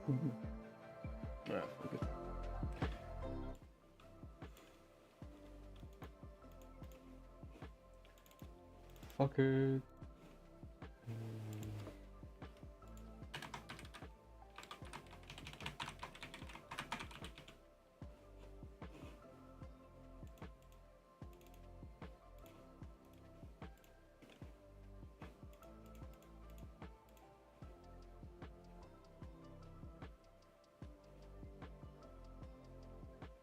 Yeah, okay. Fuck it.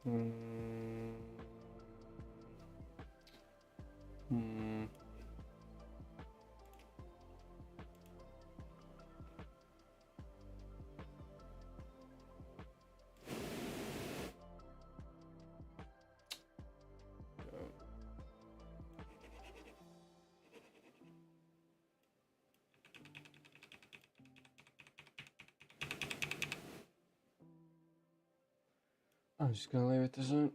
Mm. Mm. I'm just gonna leave it as a.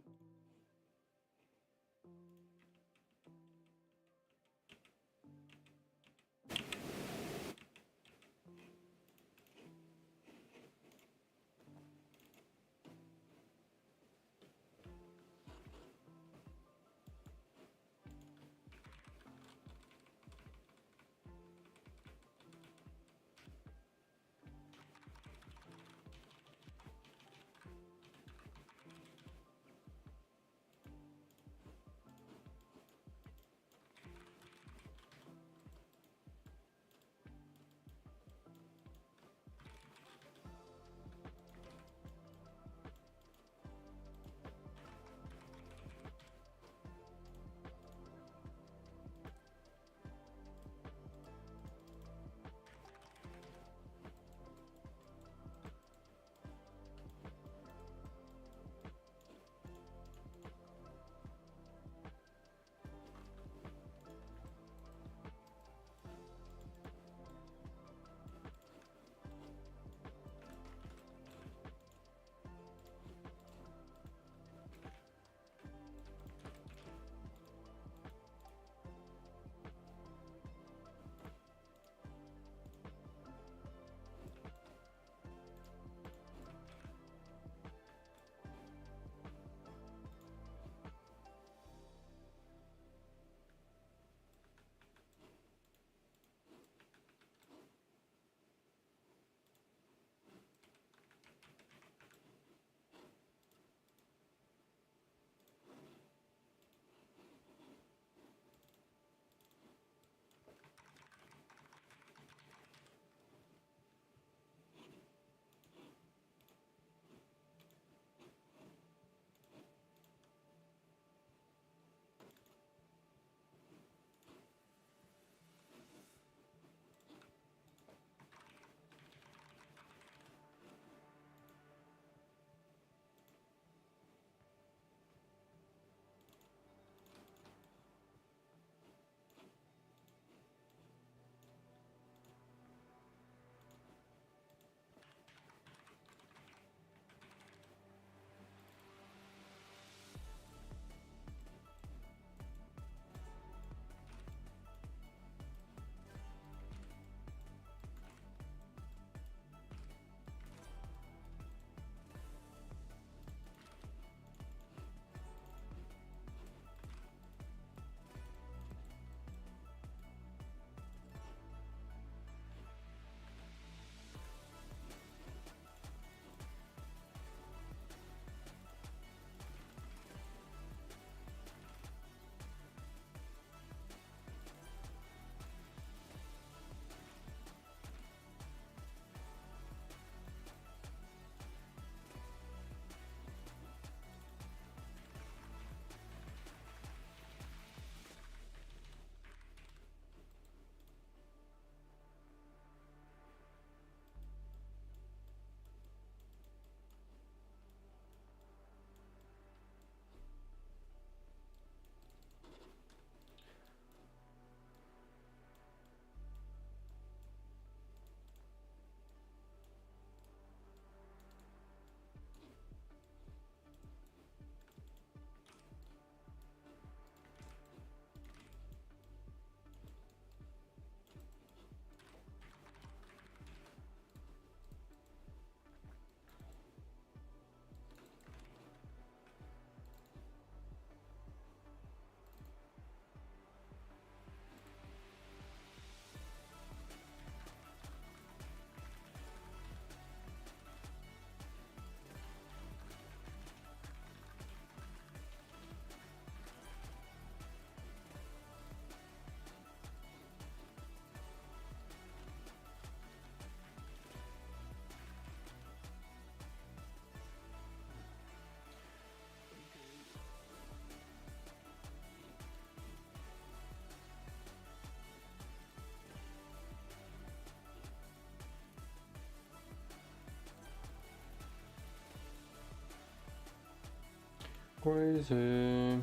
Crazy.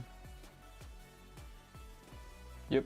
Yep.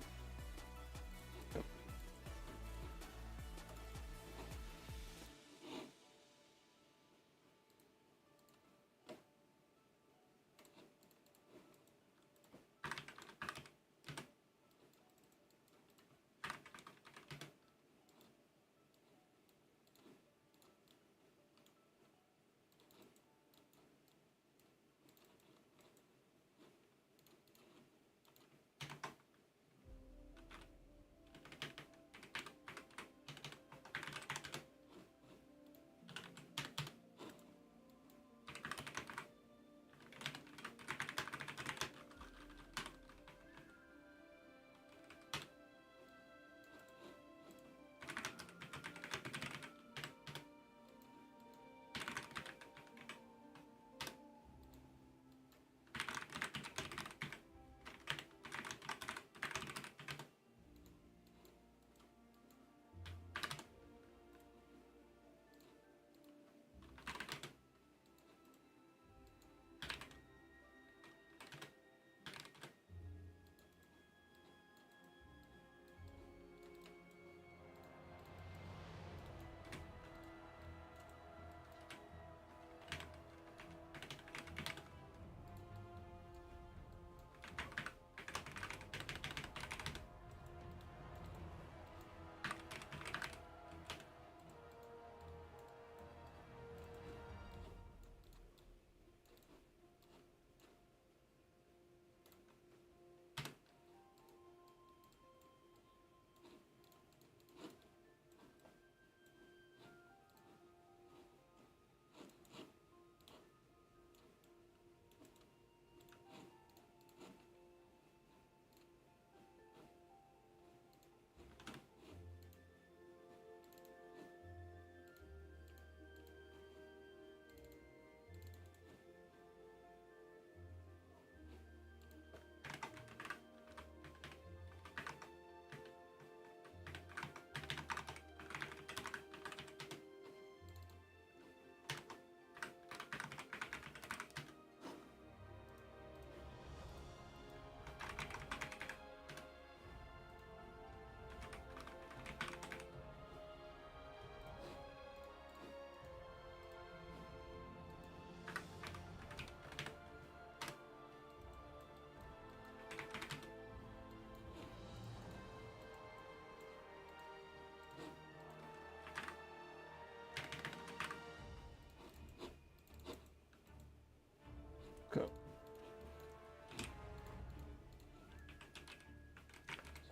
Go.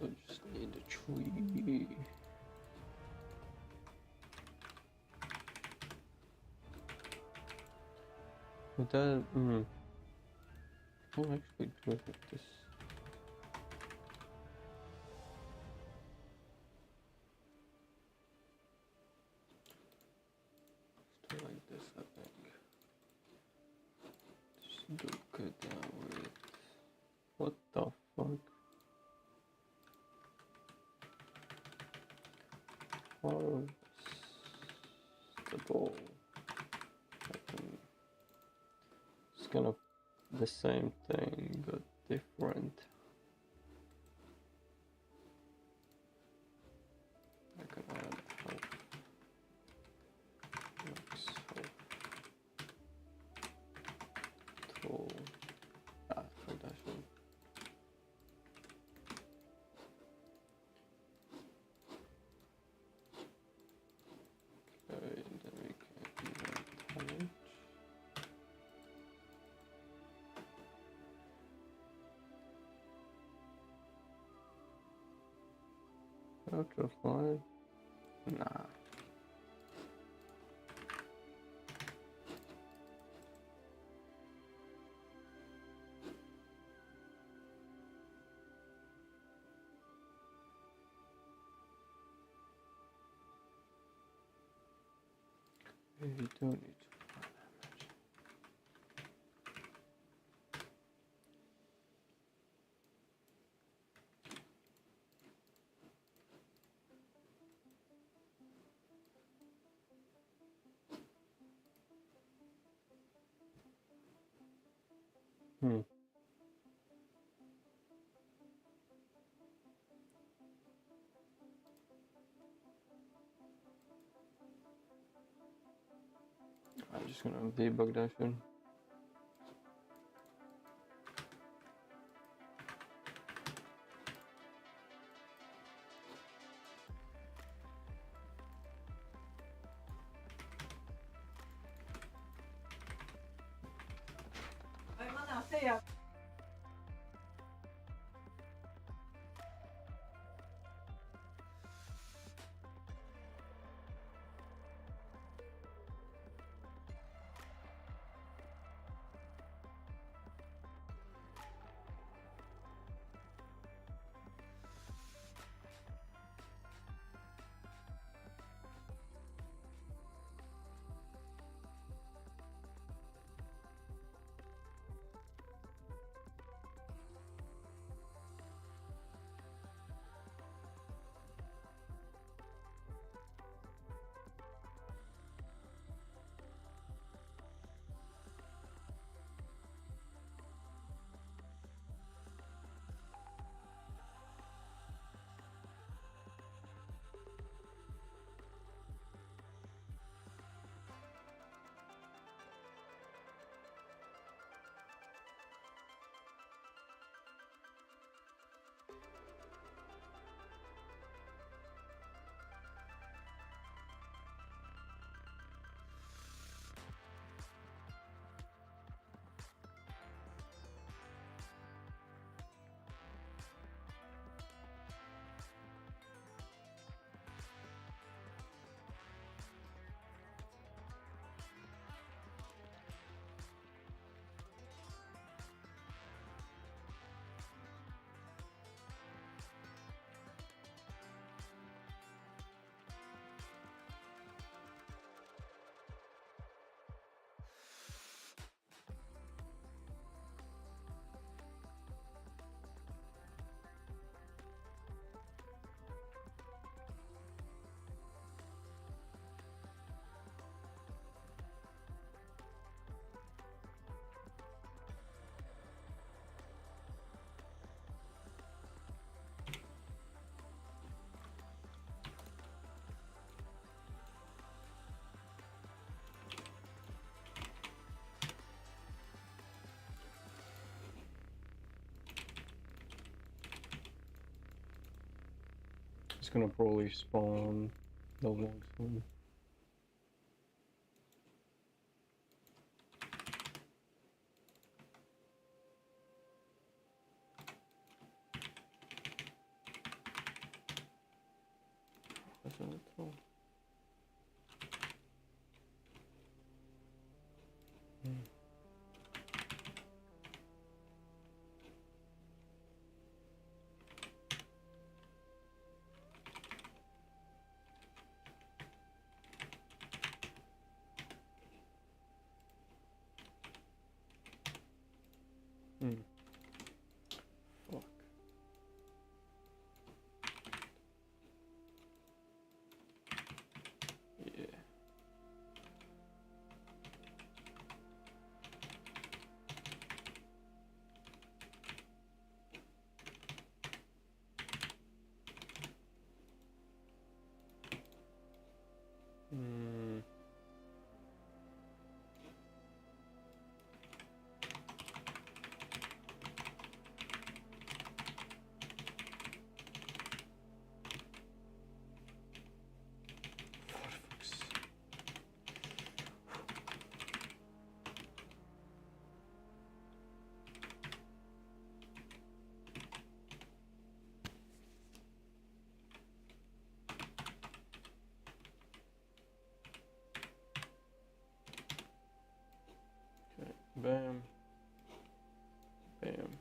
So just need a tree. But that, I'll actually do it like this. Let's do it like this, I think. Just do good now with. What the fuck? Oh, the ball. It's kind of the same thing, but different. I can add help. Max help. Tool. Foundation. Okay, and then we can invent talent. Butterfly? Nah. You don't need to. Hmm. I'm just gonna debug that shit. It's gonna probably spawn the long one. That's not at all. Hmm. Fuck. Yeah. Hmm. Okay. Bam. Bam.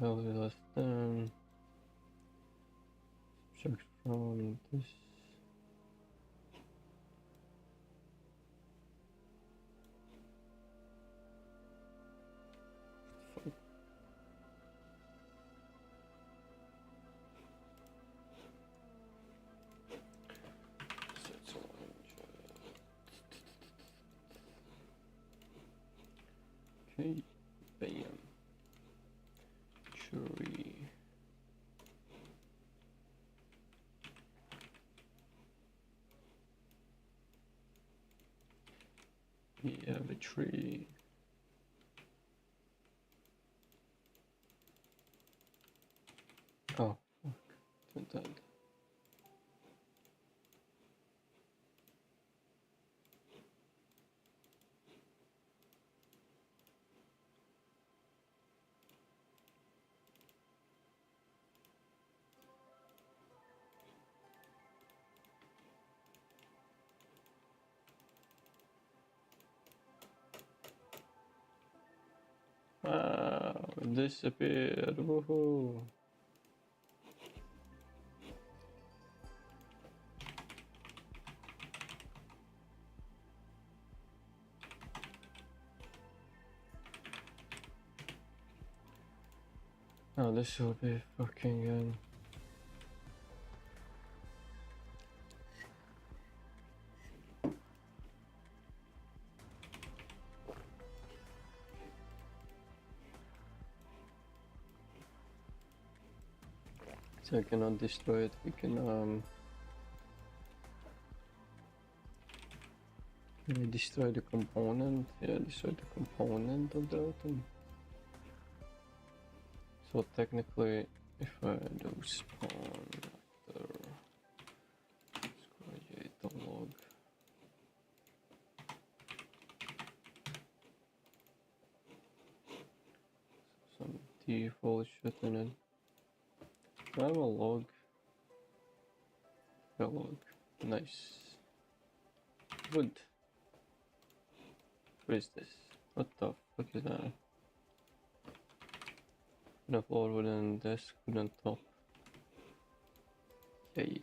value less than subtract from this. Okay, bam. Tree. We have a tree. Oh, fuck. Did that. Wow, it disappeared. Woohoo. Oh, this will be fucking good. So I cannot destroy it. We can destroy the component. Yeah, destroy the component of the item. So technically, if I do spawn after, let's create a log. Some default shit in it. I have a log. A log. Nice. Good. What is this? What the fuck is that? Enough forward and desk, good on top. Yay.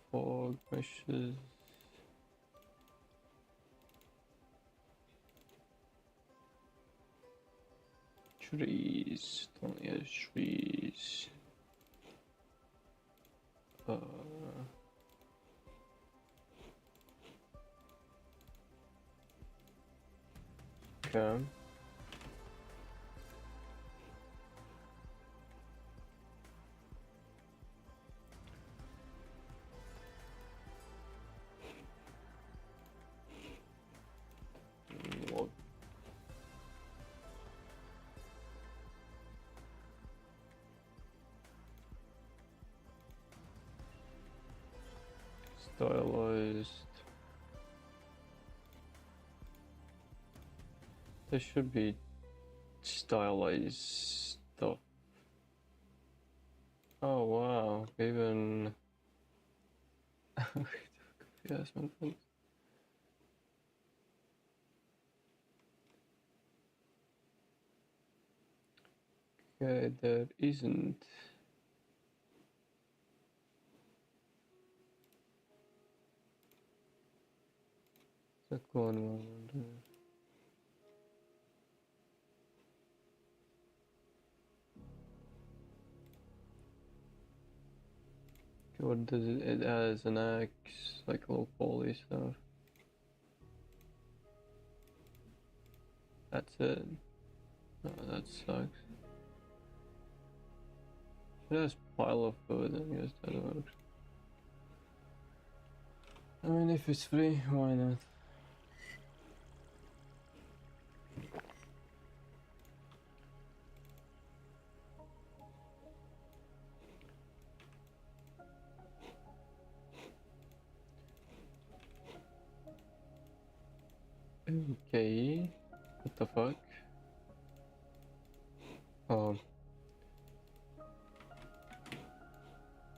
Fog meshes. Trees. Only has trees. Okay. Log. Stylized. There should be stylized stuff. Oh wow, even yes, man. Okay, there isn't. That going on? What does it? It has an axe, like low poly stuff. That's it. Oh, that sucks. It has pile of food, I guess that works. I mean, if it's free, why not? Okay. What the fuck? Oh.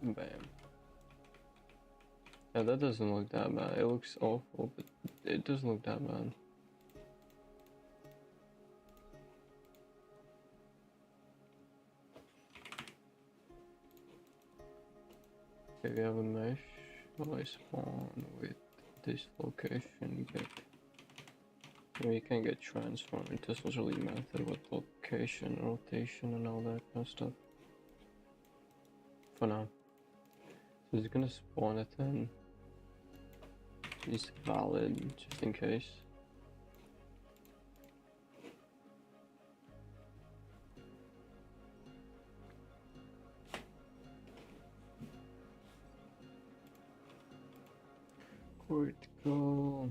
Bam. Yeah, that doesn't look that bad. It looks awful, but it doesn't look that bad. Okay, we have a mesh. I spawn with this location, get. We can get transform. It doesn't really matter what location, rotation, and all that kind of stuff. For now. So it's gonna spawn it then. It's valid, just in case. Critical.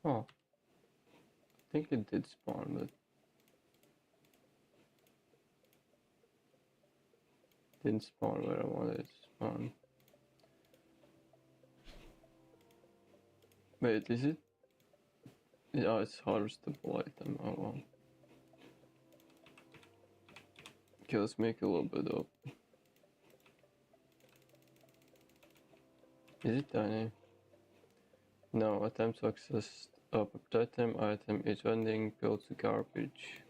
Oh, I think it did spawn, but didn't spawn where I wanted it to spawn. Wait, is it? Oh, it's harvestable item. Oh well. Okay, let's make a little bit up. Is it tiny? No, attempt success. Item is vending, built to garbage.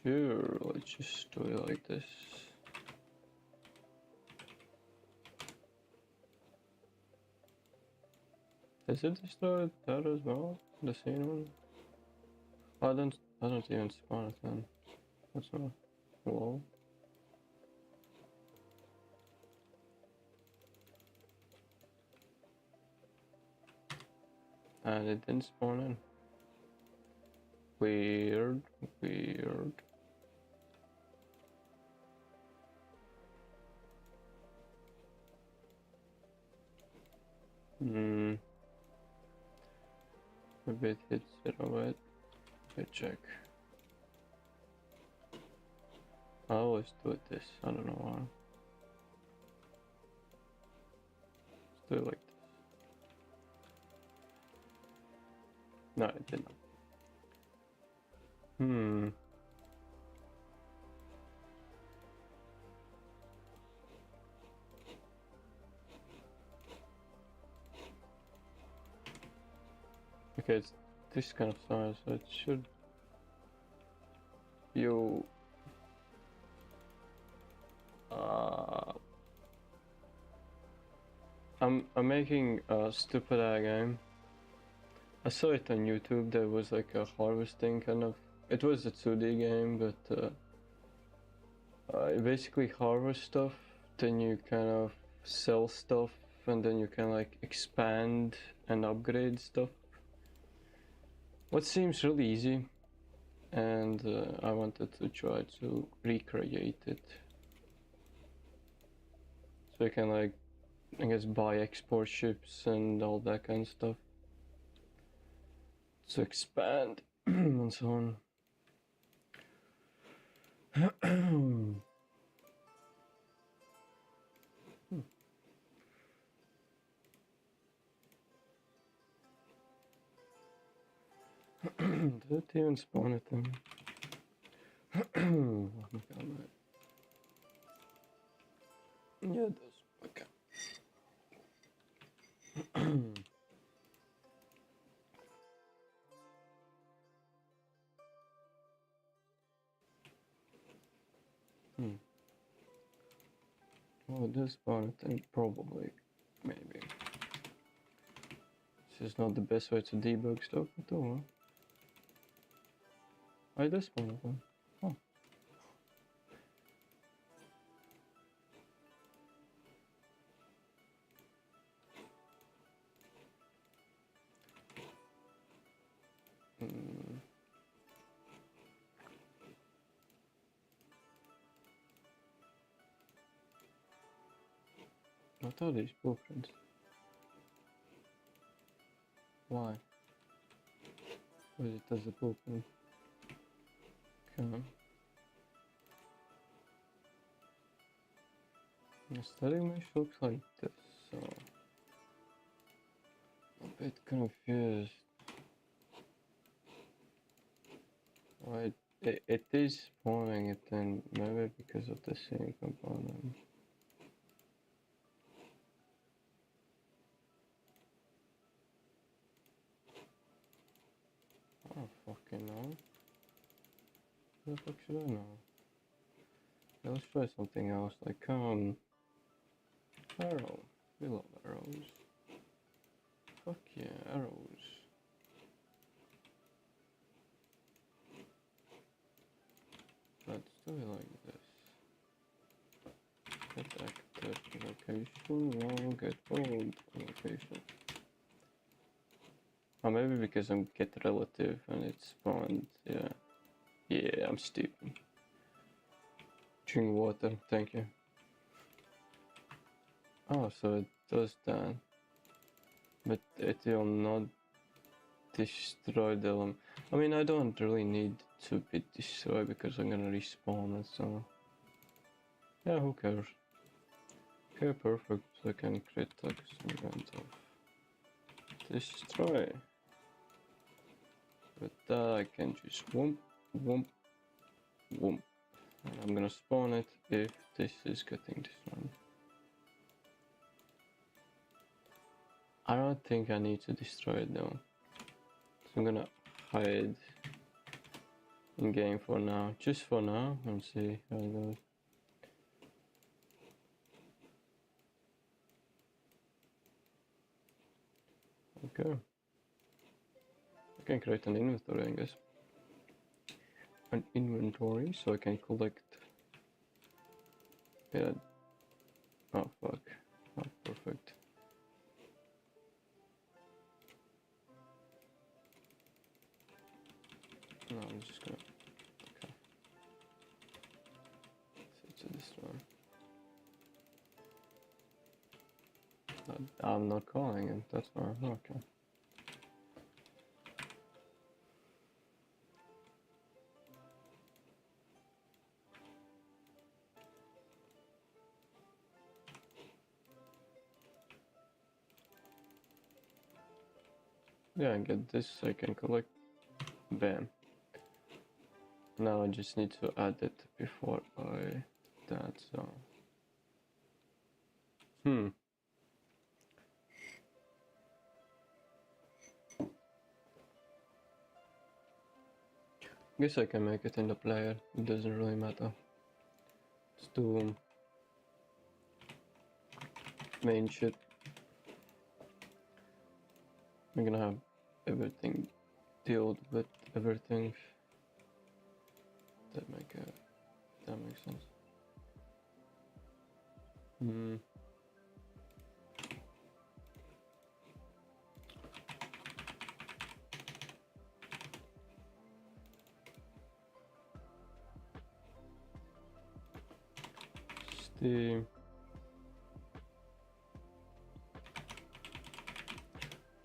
Sure, let's just do it like this. Is it destroyed that as well? The same one? I don't even spawn it then. That's not low. And it didn't spawn in. Weird. Maybe it hits it alright. Let's check. I always do it this. I don't know why. Let's do it like this. No, it didn't. Okay, it's this kind of size, so it should. You. I'm making a stupid game. I saw it on YouTube. There was like a harvesting kind of. It was a 2D game, but you basically harvest stuff, then you kind of sell stuff, and then you can like expand and upgrade stuff. What seems really easy, and I wanted to try to recreate it. So you can like, I guess, buy export ships and all that kind of stuff. To expand and so on. Did it even spawn it then? Oh my god, mate. Yeah, it does. Okay. this one, I think probably, maybe. This is not the best way to debug stuff at all. I this one of them. Oh. What are these blueprints? Why? What is it as a blueprint? Okay. The study mesh looks like this, so I'm a bit confused. Right, it is spawning it then, maybe because of the same component. I don't fucking know. What the fuck should I know? Yeah, let's try something else, like, arrow. We love arrows. Fuck yeah, arrows. Let's do it like this. Get active location, now get old location. Or maybe because I'm get relative and it's spawned, yeah. Yeah, I'm stupid. Drink water, thank you. Oh, so it does that. But it will not destroy the element. I mean, I don't really need to be destroyed because I'm gonna respawn it, so... Yeah, who cares? Okay, perfect. So I can create like some kind of... destroy. With that I can just whoomp, whoomp, whoomp. And I'm gonna spawn it if this is getting destroyed. I don't think I need to destroy it though. So I'm gonna hide in game for now, just for now, and see how it goes. Okay. I can create an inventory, I guess. An inventory, so I can collect. Yeah. Oh fuck. Oh, perfect. No, I'm just gonna. Okay. Set to this one. I'm not calling it. That's fine. Okay. Yeah, I get this. I can collect. Bam. Now I just need to add it before I that. So. Guess I can make it in the player. It doesn't really matter. Let's do main shit. We're gonna have everything dealt with everything. That makes sense. Steam.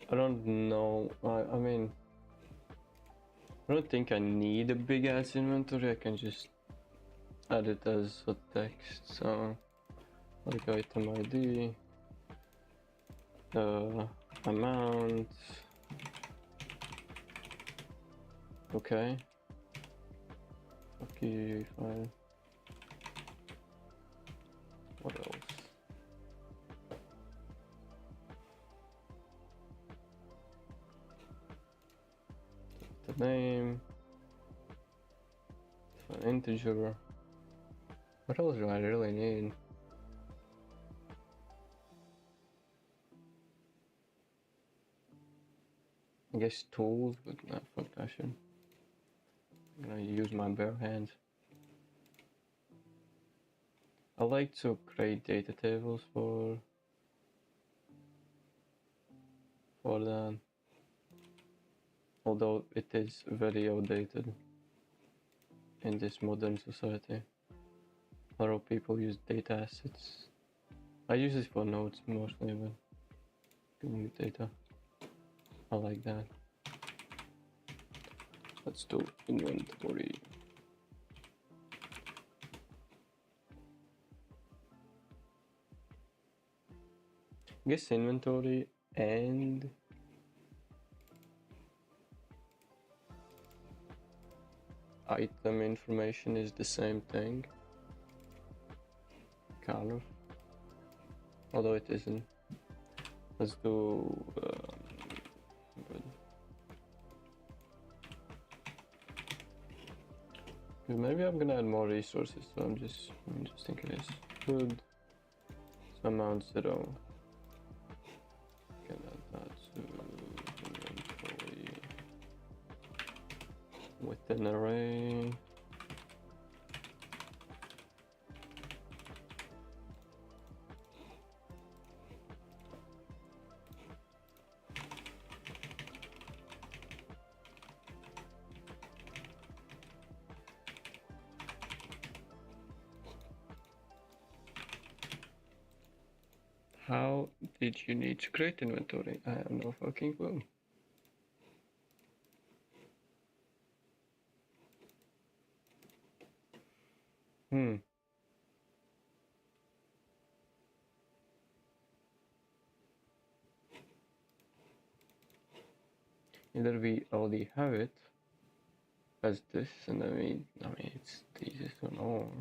I don't know. I mean, I don't think I need a big ass inventory. I can just add it as a text. So, like item ID, amount. Okay. Okay, fine. What else? The name. An integer. What else do I really need? I guess tools, but no, fuck that shit. I'm gonna use my bare hands. I like to create data tables for that, although it is very outdated in this modern society. A lot of people use data assets. I use this for notes mostly, but giving data. I like that. Let's do inventory. I guess inventory and item information is the same thing. Kind of. Although it isn't. Let's do maybe I'm gonna add more resources, so I'm just in case. Food, so amount 0. Can add that to inventory with an array. How did you need to create inventory? I have no fucking clue. Either we already have it as this, and I mean it's the easiest one all.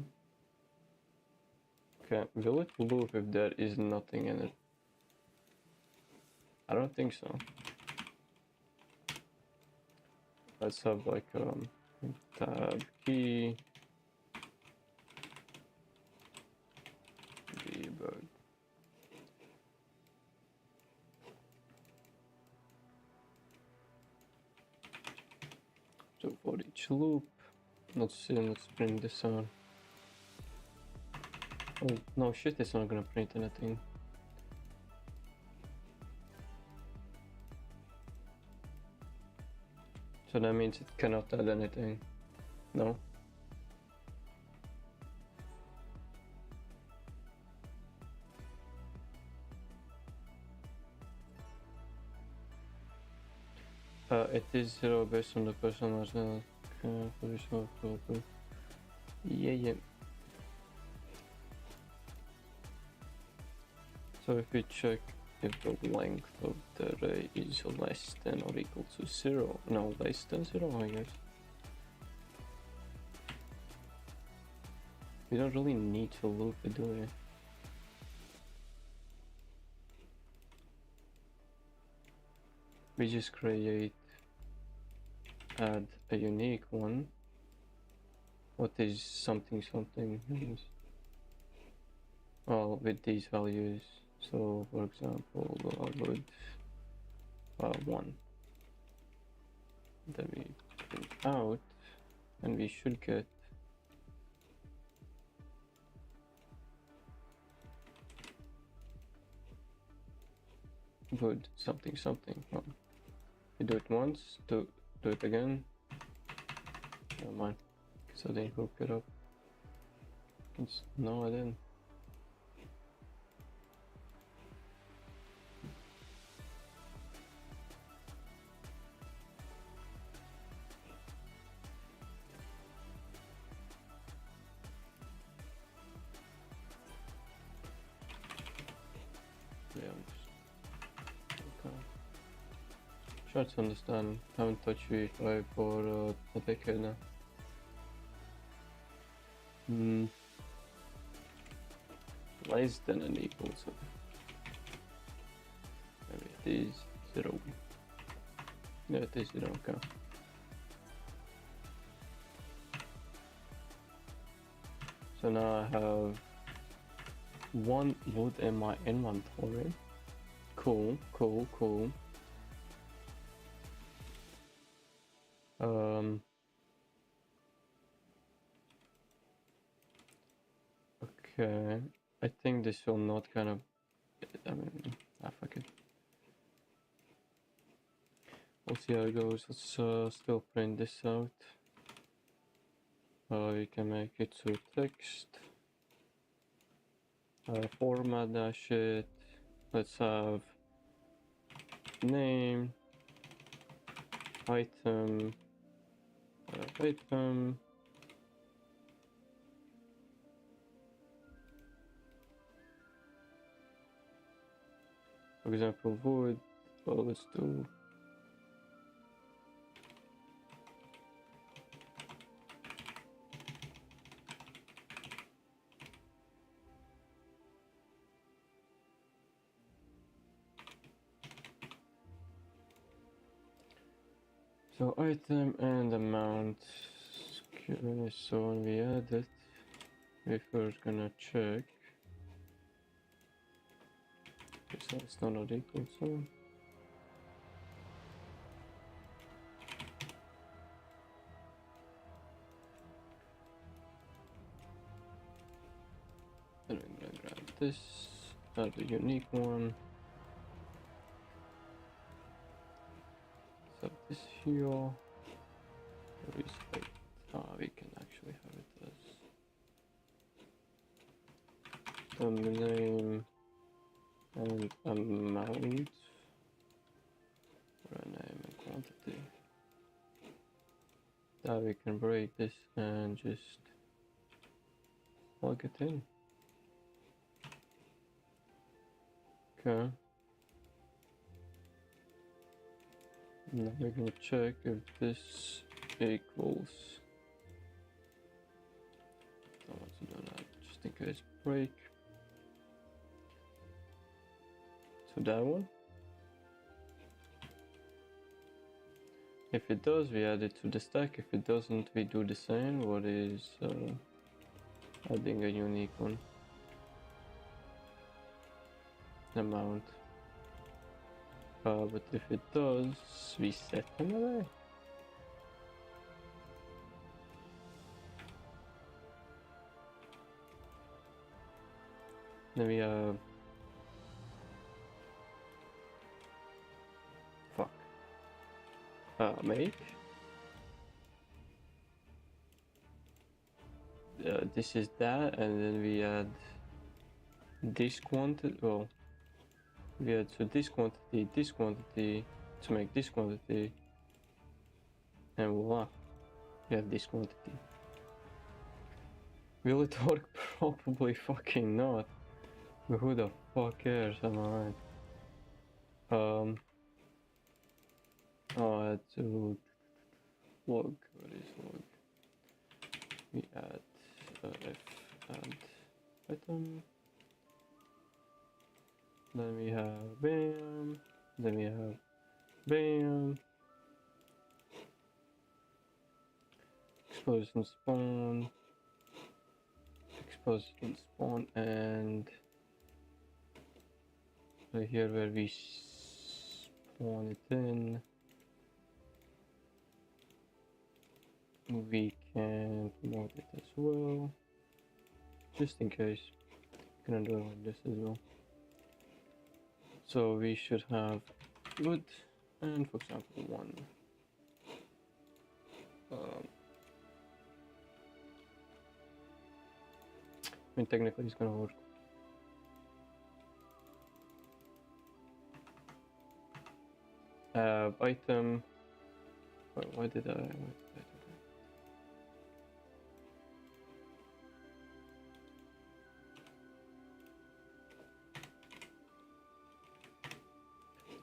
Okay, will it loop if there is nothing in it? I don't think so. Let's have like tab key debug. So for each loop, let's see, let's print this on. Oh no shit, it's not gonna print anything. So that means it cannot add anything. No? It is 0 based on the person's position of the yeah. So if we check if the length of the array is less than or equal to 0, no, less than 0, I guess. We don't really need to loop it, do we? We just add a unique one. What is something means? Well, with these values. So, for example, I would 1. Then we print out, and we should get good something. Well, we do it once, do it again. Never mind, because I didn't hook it up. No, I didn't. Try to understand. Haven't touched UE5 for a decade now. Less than and equal to. Maybe it is 0. Yeah, it is 0. Okay. So now I have 1 wood in my inventory. Cool. Okay, I think this will not kind of, I mean, fuck it. We'll see how it goes. Let's still print this out. You can make it to text. Format that shit. Let's have name, item, item. For example, wood. Well, let's do. So item and amount. Okay, so when we add it, we're first gonna check. So it's not equal to. Then I'm gonna grab this, add a unique one. Set this here. Respect. We can actually have it as the name and amount. For name and quantity. Now we can break this and just plug it in. Okay. Now we're gonna check if this equals. I want to do that just in case break. So that one. If it does, we add it to the stack. If it doesn't, we do the same. What is adding a unique one? Amount. But if it does, we set an array. Then we have make. This is that, and then we add this quantity. Well, we add to this quantity to make this quantity, and voila, we have this quantity. Will it work? Probably fucking not. But who the fuck cares? Am I right? I had to log. What is log? We add if add item. Then we have bam. Then we have bam. Explosion spawn. Explosion spawn, and right here where we spawn it in, we can promote it as well, just in case. I'm gonna do it like this as well. So we should have wood and, for example, one. I mean, technically it's gonna work. Item. Why did I?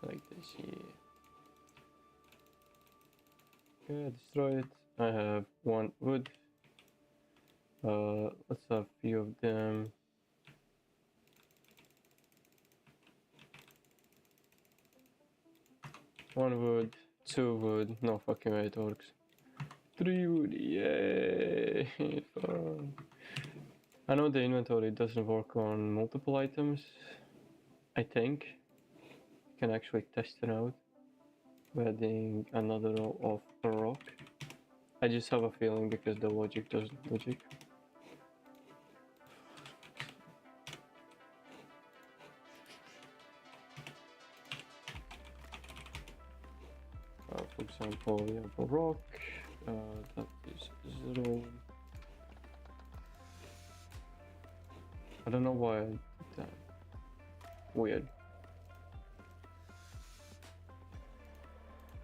Like this, yeah. Okay, destroy it. I have one wood. Let's have a few of them. One wood, two wood. No fucking way it works. 3 wood, yay! Fun. I know the inventory doesn't work on multiple items. I think. You can actually test it out. adding another row of a rock. I just have a feeling because the logic does logic. For example, we have a rock that is 0. I don't know why I did that. Weird.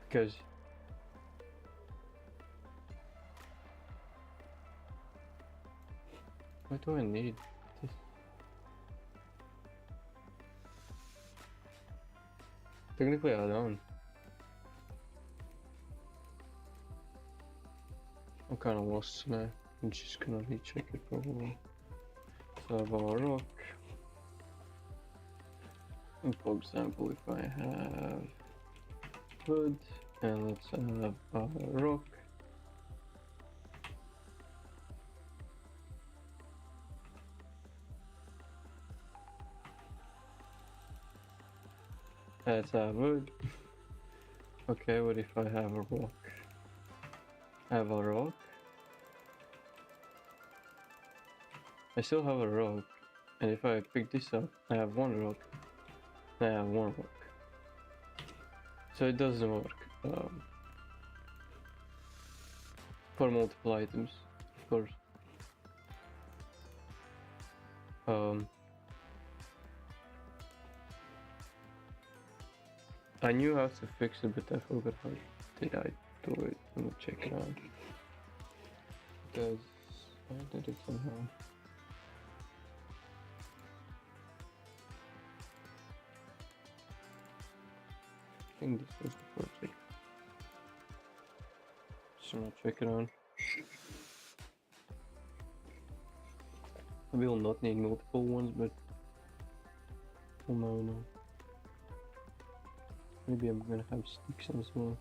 Because why do I need this? Technically I don't. I'm kinda lost now. I'm just gonna recheck it probably. So I have a rock. And for example, if I have wood and let's have a rock. Let's have wood. Okay, what if I have a rock? I have a rock. I still have a rock, and if I pick this up, I have one rock. I have one rock. So it doesn't work for multiple items, of course. I knew how to fix it, but I forgot how did I do it. Let me check it out. Because I did it somehow. I think this was the project. Just gonna check it out. We will not need multiple ones, but we'll never know. Maybe I'm gonna have sticks as well.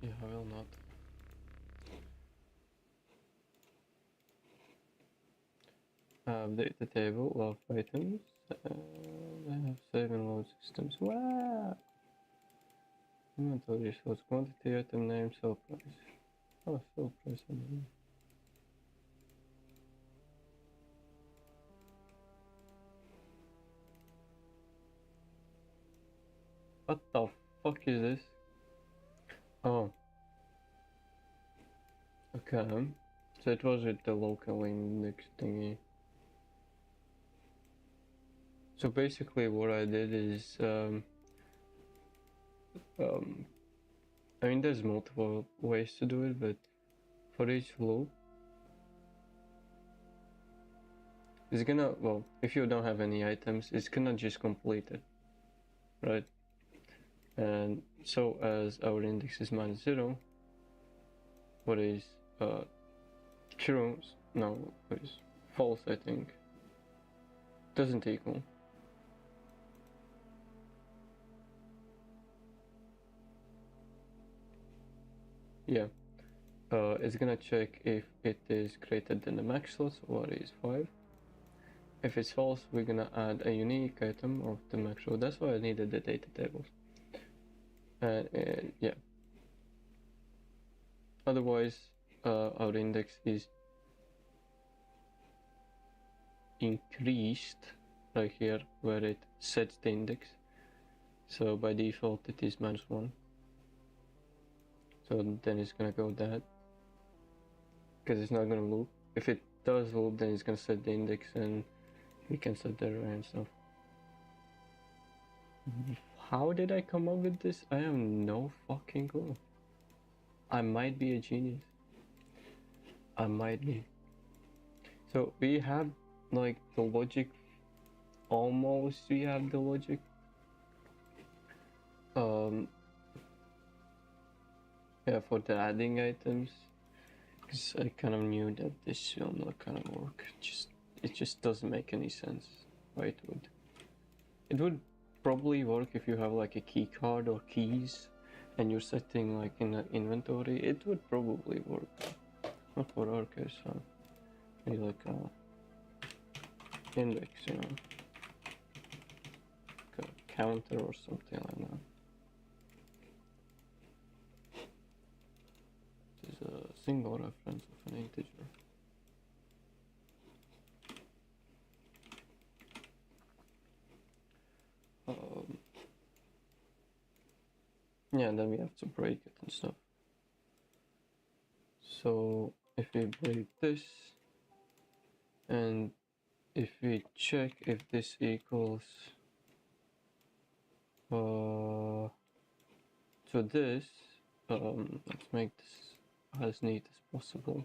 Yeah, I will not. Update the table of items. I have 7 load systems. Wow! Inventory shows quantity, item name, sell price. Oh, sell price. What the fuck is this? Oh. Okay. So it was with the local index thingy. So basically what I did is I mean there's multiple ways to do it, but for each loop it's gonna, well, if you don't have any items, it's gonna just complete it, right? And so as our index is -0, what is true, no, what is false, I think, doesn't equal. Yeah, it's gonna check if it is greater than the max slot, what is 5. If it's false, we're gonna add a unique item of the max row. That's why I needed the data tables. And yeah. Otherwise, our index is increased right here where it sets the index. So by default it is -1. So then it's gonna go that, because it's not gonna loop. If it does loop, then it's gonna set the index and we can set the array and stuff. How did I come up with this? I have no fucking clue. I might be a genius. I might be. So we have like the logic, almost we have the logic. Yeah, for the adding items, because I kind of knew that this will not kind of work. It just doesn't make any sense why it would. It would probably work if you have like a key card or keys and you're setting like in an inventory. It would probably work. Not for our case, so maybe like a index, you know, like a counter or something like that. There's a single reference of an integer. Yeah, and then we have to break it and stuff. So if we break this, and if we check if this equals to this, let's make this as neat as possible.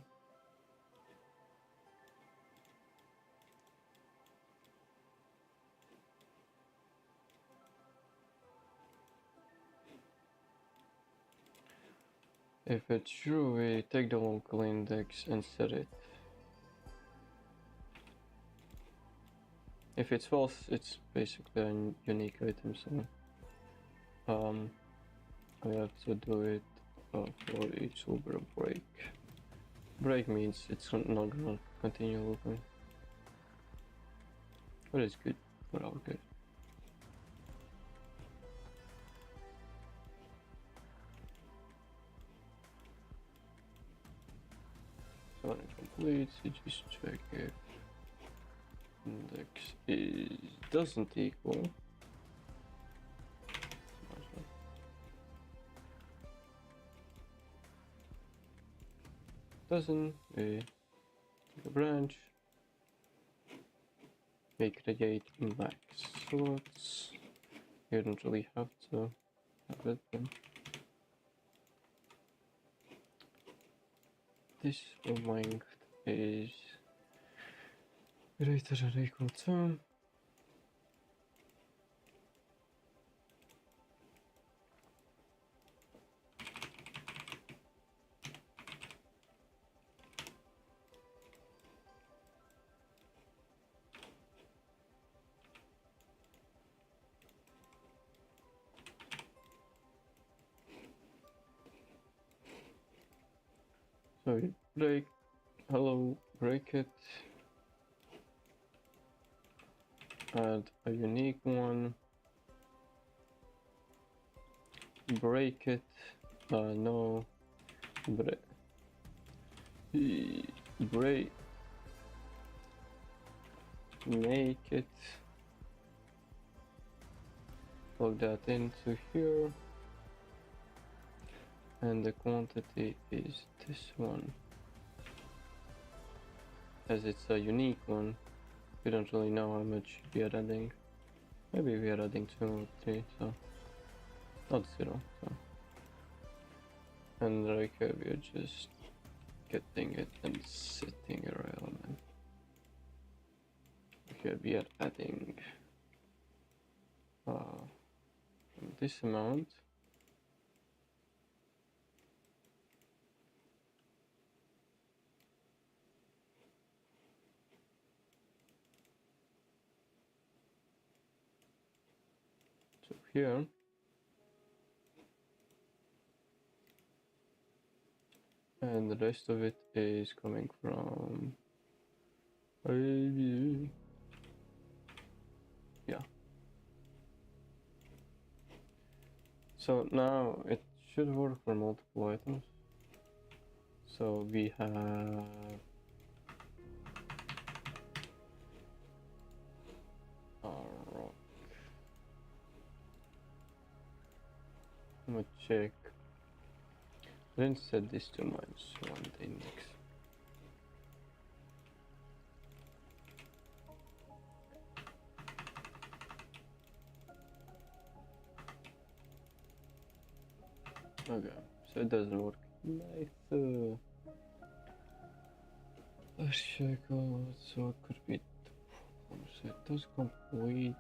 If it's true, we take the local index and set it. If it's false, it's basically a unique item, so I have to do it for each Uber break. Break means it's not gonna continue looping, but it's good for our case. So when it completes, you just check if index doesn't equal. Doesn't, we take a branch, we create max slots. You don't really have to have it, but this length is greater than or equal to so we break break it, add a unique one, break it, no, break, make it, plug that into here, and the quantity is this one. As it's a unique one, we don't really know how much we are adding. Maybe we are adding 2 or 3, so not 0. So. And right here we are just getting it and setting our element. Here we are adding this amount. So here. And the rest of it is coming from yeah. So now it should work for multiple items. So we have our rock. I'm gonna check. I didn't set this to -1 the index. Okay, so it doesn't work. Nice. Let's check out. So it could be. So it does complete.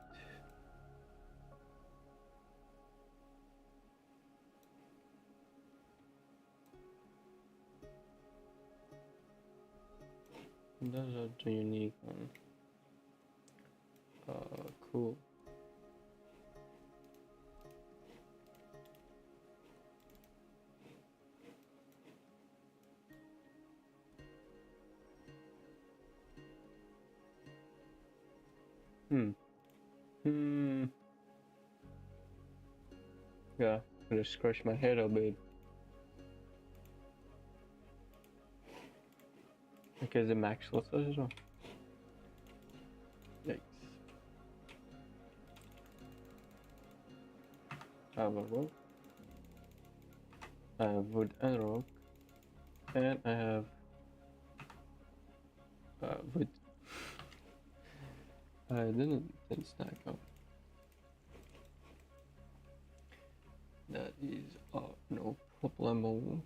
Those are the unique one. Cool. Yeah, I just scratch my head a bit. Okay, the max was as well. Yikes. I have a rope. I have wood and rope. And I have wood. I didn't stack up. That is no problem.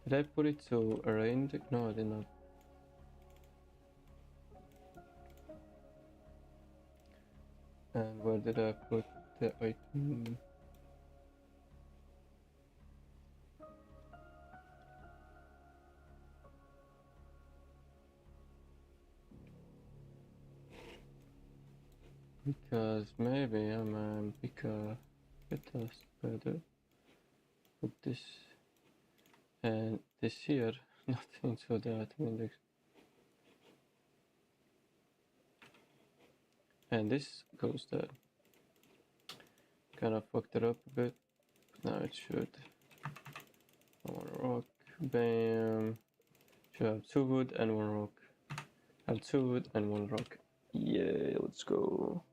Did I put it to arrange it? No, I did not. And where did I put the item? Because maybe I'm pick a task better. Put this and this here, not into the item index. And this goes there. Kind of fucked it up a bit. But now it should. One rock, bam. Should have 2 wood and 1 rock. Have 2 wood and 1 rock. Yeah, let's go.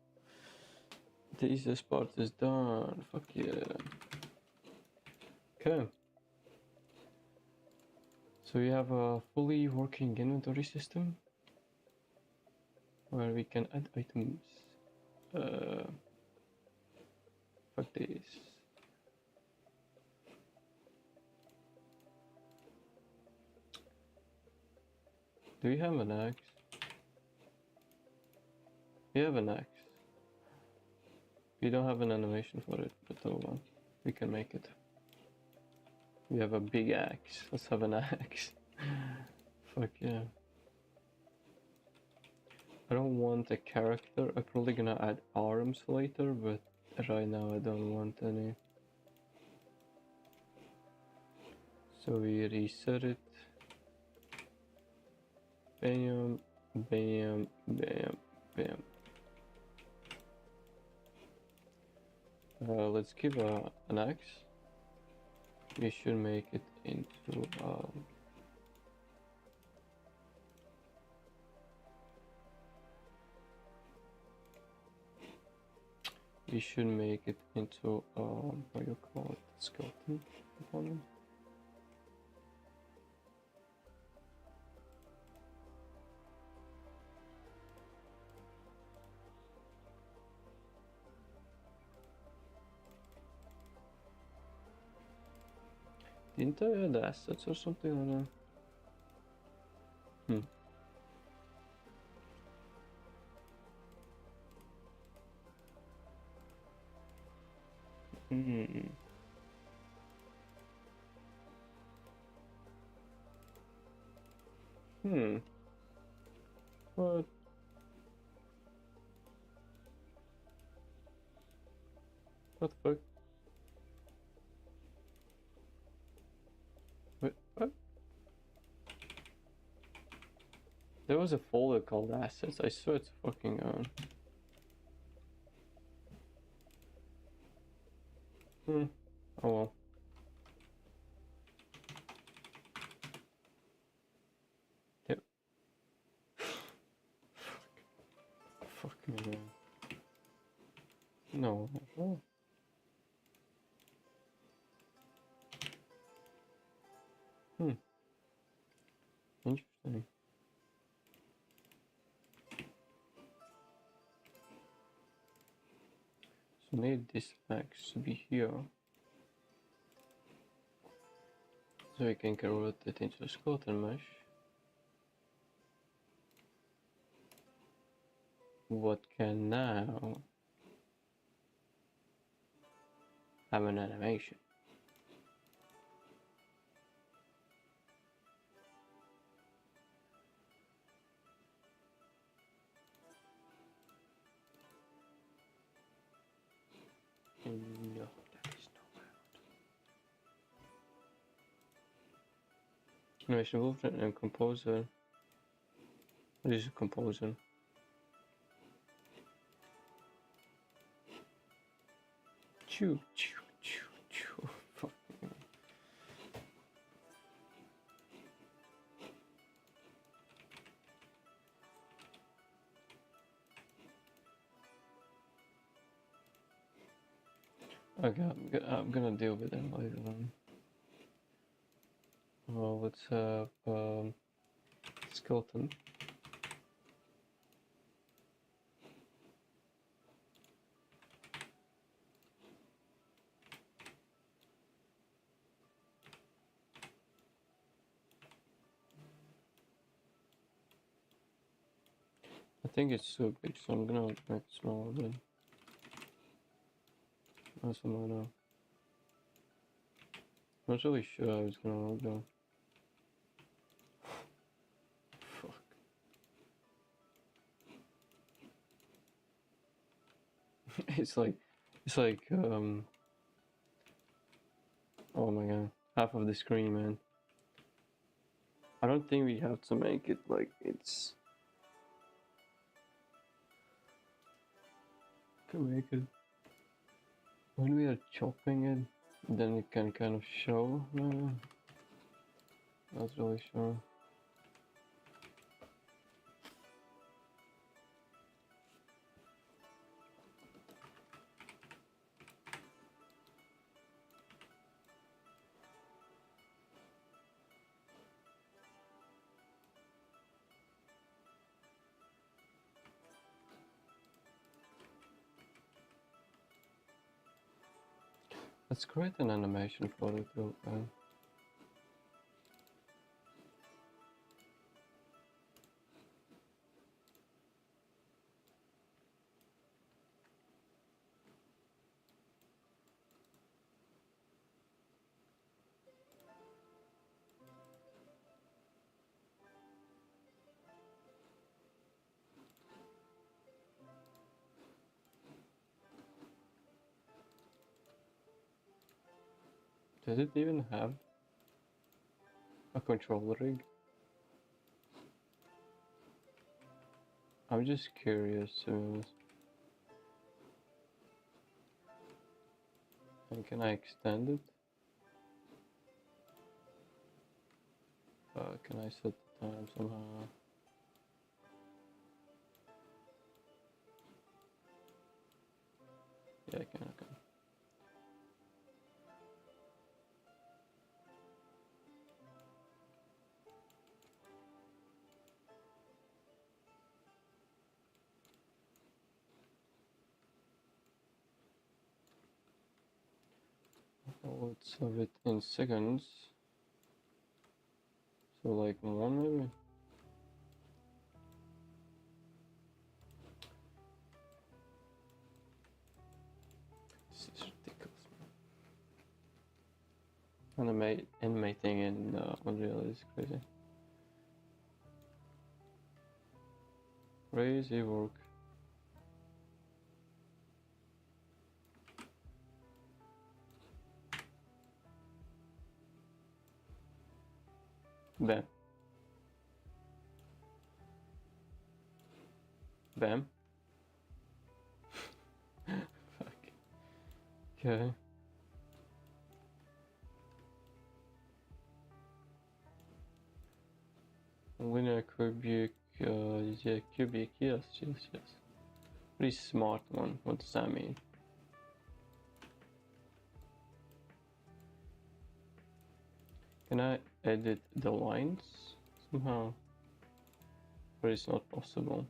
The easiest part is done. Fuck yeah. Okay. So we have a fully working inventory system where we can add items. Fuck this. Do we have an axe? We have an axe. We don't have an animation for it, but oh well. We can make it. We have a big axe. Let's have an axe. Fuck yeah. I don't want a character. I'm probably gonna add arms later, but right now I don't want any. So we reset it. Bam, bam, bam, bam. Let's give an axe. We should make it into we should make it into what you call it, skeleton component. Didn't I add assets or something like that? What? What the fuck? Wait, what? There was a folder called assets. I swear it's fucking Oh well. Yep. Fuck me, man. No. Oh. Interesting. So need this axe to be here. So we can convert it into a skeleton mesh. What can now have an animation? No, that is not allowed. Animation Blueprint and Composer. What is a Composer? Choo, choo, choo, choo. Fuck. Okay, I'm gonna deal with them later on. Well, let's have skeleton. I think it's so big, so I'm gonna make it smaller then. Also, no. I'm not really sure how it's gonna work though. Fuck. It's like, oh my god, half of the screen, man. I don't think we have to make it like it's. Can make it when we are chopping it, then it can kind of show. Maybe. Not really sure. Let's create an animation for it too. Does it even have a control rig? I'm just curious. And can I extend it? Can I set the time somehow? Yeah, I can. Okay. Let's have it in seconds. So like one maybe? This is ridiculous, man. Animating in Unreal is crazy. Crazy work. Bam. Bam. Fuck. Okay. Linear cubic, yeah, cubic, yes. Pretty smart one. What does that mean? Can I edit the lines somehow? But it's not possible.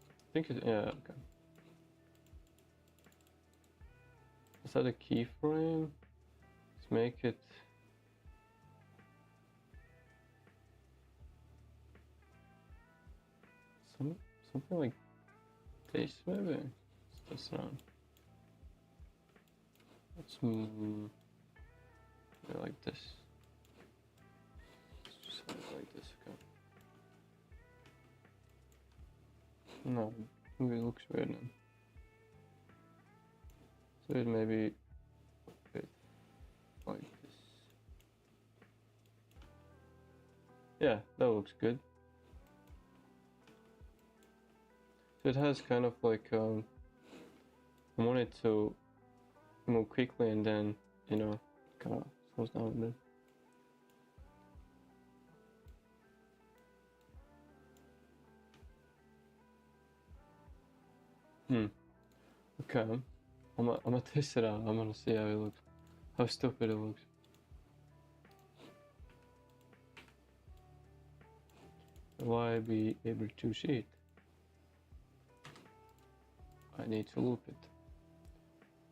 I think it's, yeah, okay. Is that a keyframe? Let's make it. Something like this, maybe? It's this round. Let's like this. Let's just have it like this, okay. No, Ooh, it looks weird now. So it may be a bit like this. Yeah, that looks good. So it has kind of like I want it to move quickly and then, you know, kind of slows down a bit. Okay. I'm gonna test it out. I'm gonna see how it looks. How stupid it looks. Will I be able to see it? I need to loop it.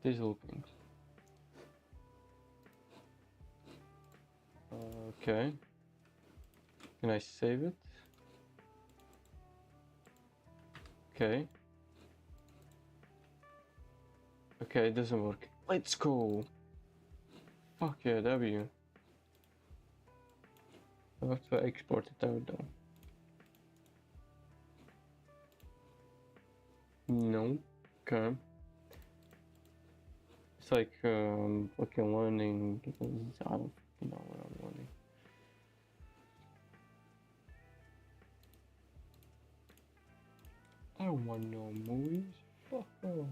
It is looping. Okay. Can I save it? Okay. Okay, it doesn't work. Let's go! Fuck yeah, W. I have to export it out though. No. Okay. It's like fucking learning. I don't fucking know what I'm learning. I don't want no movies. Fuck off.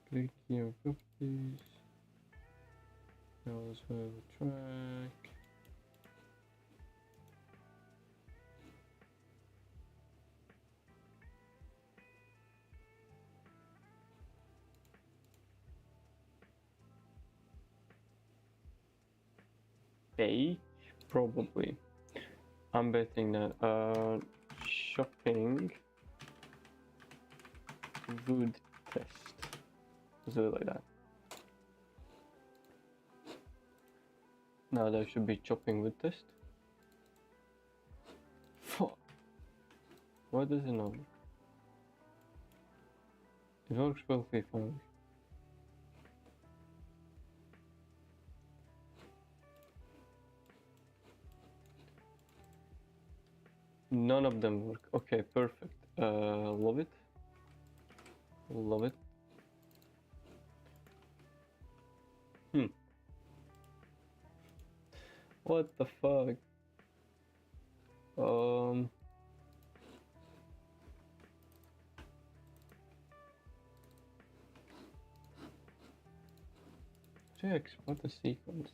Click here, properties. Now let's have a track. A? Probably. I'm betting that shopping would test. Let's do it like that. Now there should be chopping wood test. Fuck. Why does it not work? It works perfectly fine. None of them work. Okay, perfect. Love it. Love it. What the fuck? Check, what the sequence?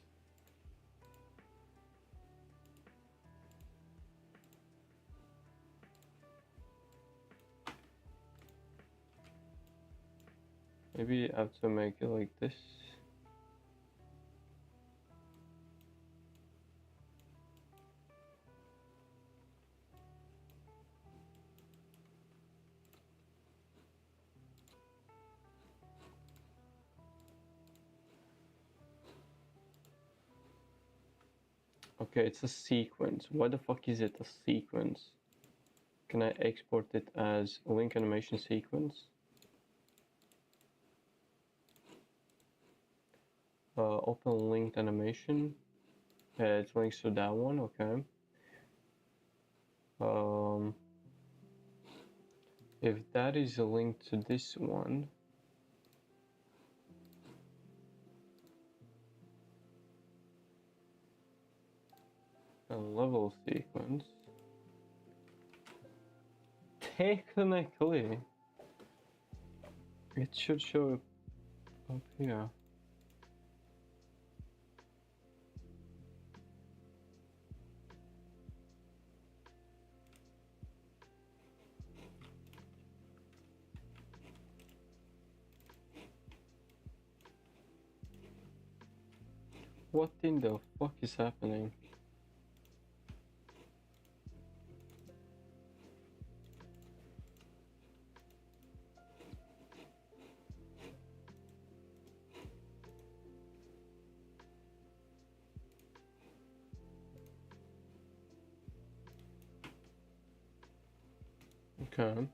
Maybe I have to make it like this. Okay, it's a sequence. Why the fuck is it a sequence? Can I export it as a link animation sequence? Open linked animation. Yeah, it links to that one, okay. If that is a link to this one, a level sequence, technically, it should show up here. What in the fuck is happening? Okay.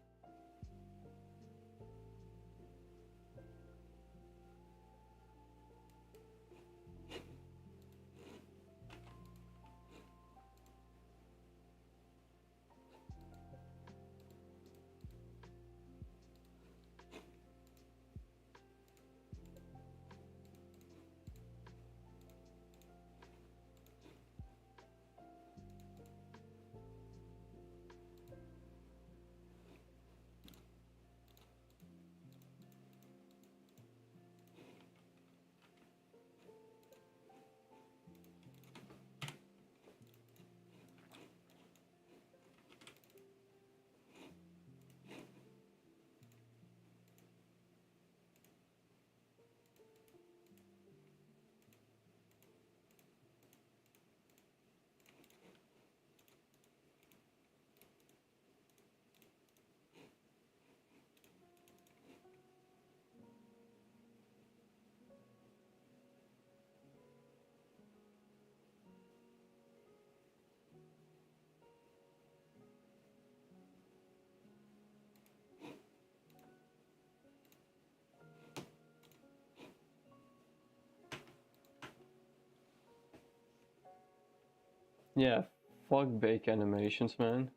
Yeah, fuck bake animations, man.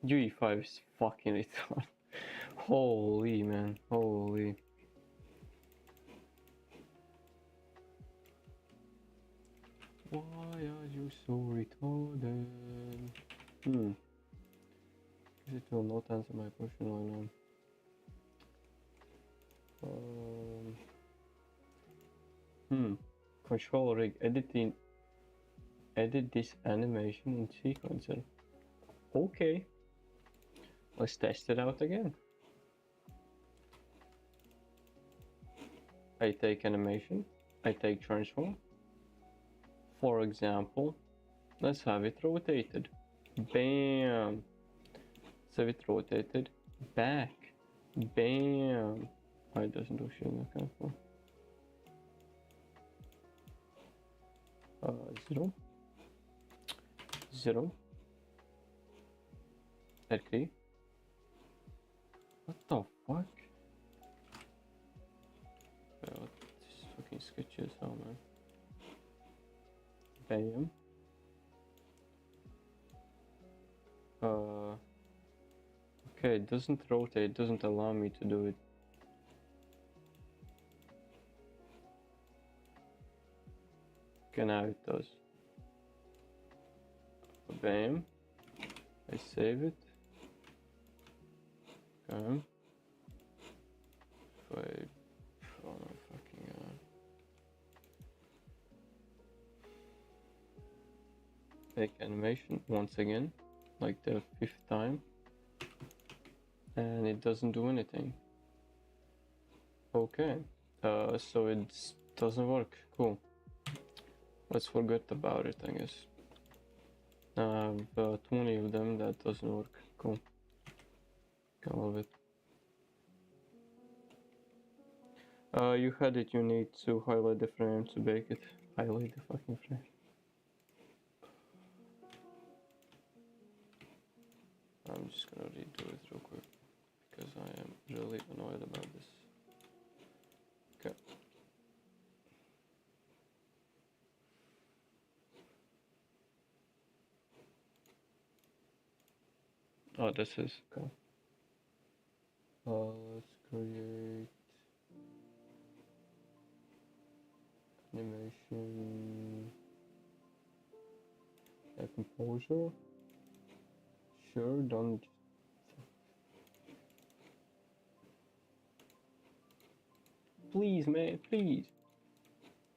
UE5 is fucking retarded. Holy man, holy. Why are you so retarded? Because it will not answer my question right now. Control rig editing. Edit this animation in sequencer. Okay. Let's test it out again. I take animation. I take transform. For example, let's have it rotated. Bam. Let's have it rotated. Back. Bam. Oh, it doesn't do shit. Okay, cool. 0. 0. Okay. What the fuck? Well, this fucking sketchy as hell, man. Bam. Okay, it doesn't rotate, it doesn't allow me to do it. Okay, now it does. Bam. I save it. Okay. Wait. Oh my fucking god. Make animation once again, like the 5th time. And it doesn't do anything. Okay. So it doesn't work. Cool. Let's forget about it, I guess. I have 20 of them, that doesn't work. Cool. I love it. You had it, you need to highlight the frame to bake it. Highlight the fucking frame. I'm just gonna redo it real quick because I am really annoyed about this. Okay. Oh, this is okay. Let's create animation. Composure. Sure, don't. Please, man, please.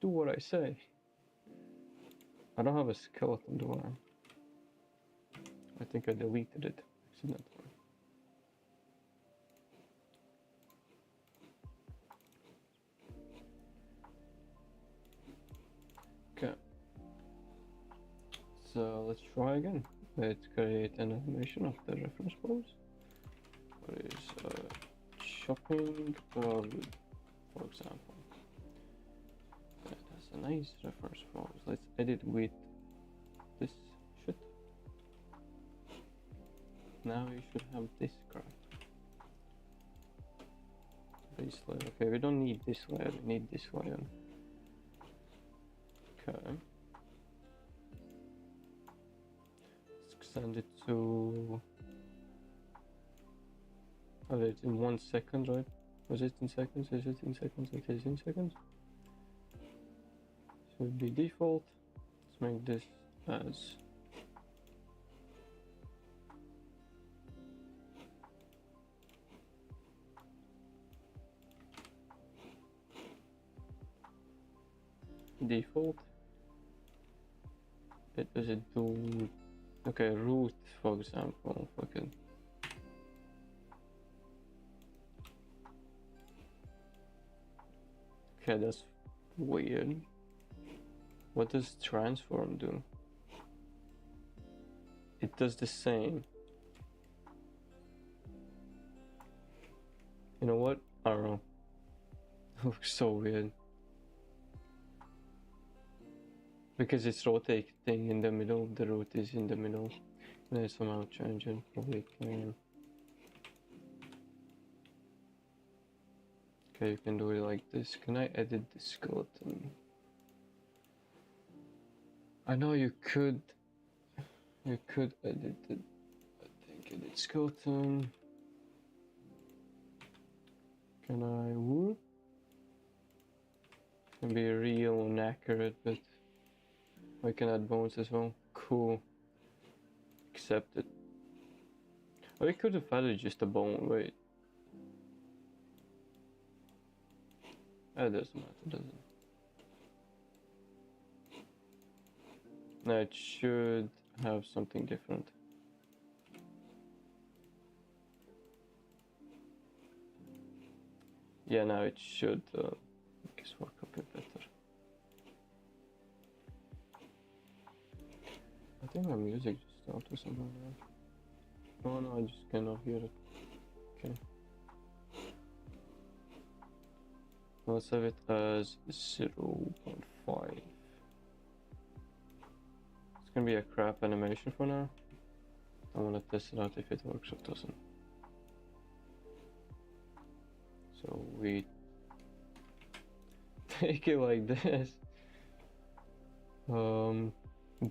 Do what I say. I don't have a skeleton, do I? I think I deleted it accidentally. Okay. So let's try again. Let's create an animation of the reference pose. What is shopping wood, for example. That's a nice reference pose. Let's edit with this shit. Now you should have this crap. Base layer. Okay, we don't need this layer, we need this layer. Okay. Let's extend it to... Oh, it's in 1 second, right? Was it in seconds? Is it in seconds? It is in seconds. Should be default. Let's make this as default. Does it do? Okay, root, for example. Okay. Okay, that's weird. What does transform do? It does the same. You know what? I don't know. It looks so weird. Because it's rotating in the middle, the root is in the middle. Can I somehow change it? Probably can. Okay, you can do it like this. Can I edit the skeleton? I know you could edit it. I think edit skeleton. Can I? Whoop. Can be real and accurate, but I can add bones as well. Cool. Accept it. Oh, we could have added just a bone. Wait. That doesn't matter, does it? No, it should have something different. Yeah, now it should I guess work a bit better. I think my music just stopped or something like that. Oh no, I just cannot hear it. Okay. Let's have it as 0.5. It's gonna be a crap animation for now. I wanna test it out if it works or doesn't. So we take it like this.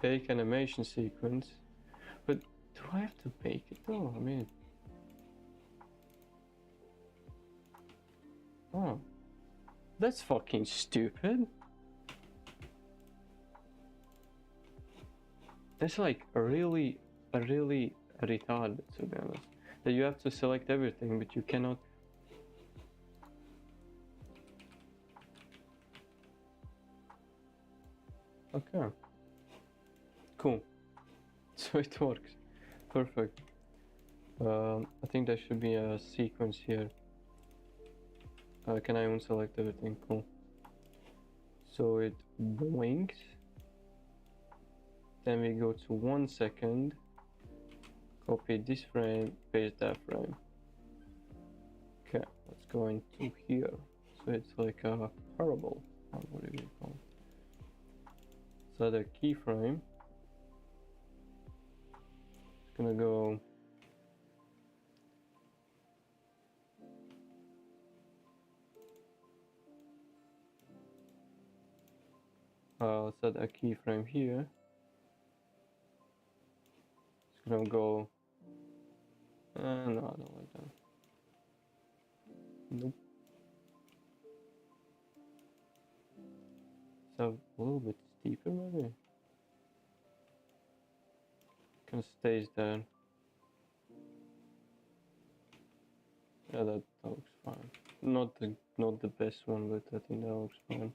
Bake animation sequence. But do I have to bake it though? I mean, oh, that's fucking stupid. That's like really retarded, to be honest. That you have to select everything, but you cannot. Okay. Cool. So it works. Perfect. I think there should be a sequence here. Can I unselect everything? Cool. So it blinks. Then we go to 1 second. Copy this frame, paste that frame. Okay, let's go into here. So it's like a parable. What do you call it? So the keyframe. It's gonna go. Set a keyframe here. It's gonna go. No, I don't like that. Nope. So a little bit steeper, maybe. Kind of stays there. Yeah, that looks fine. Not the best one, but I think that looks fine.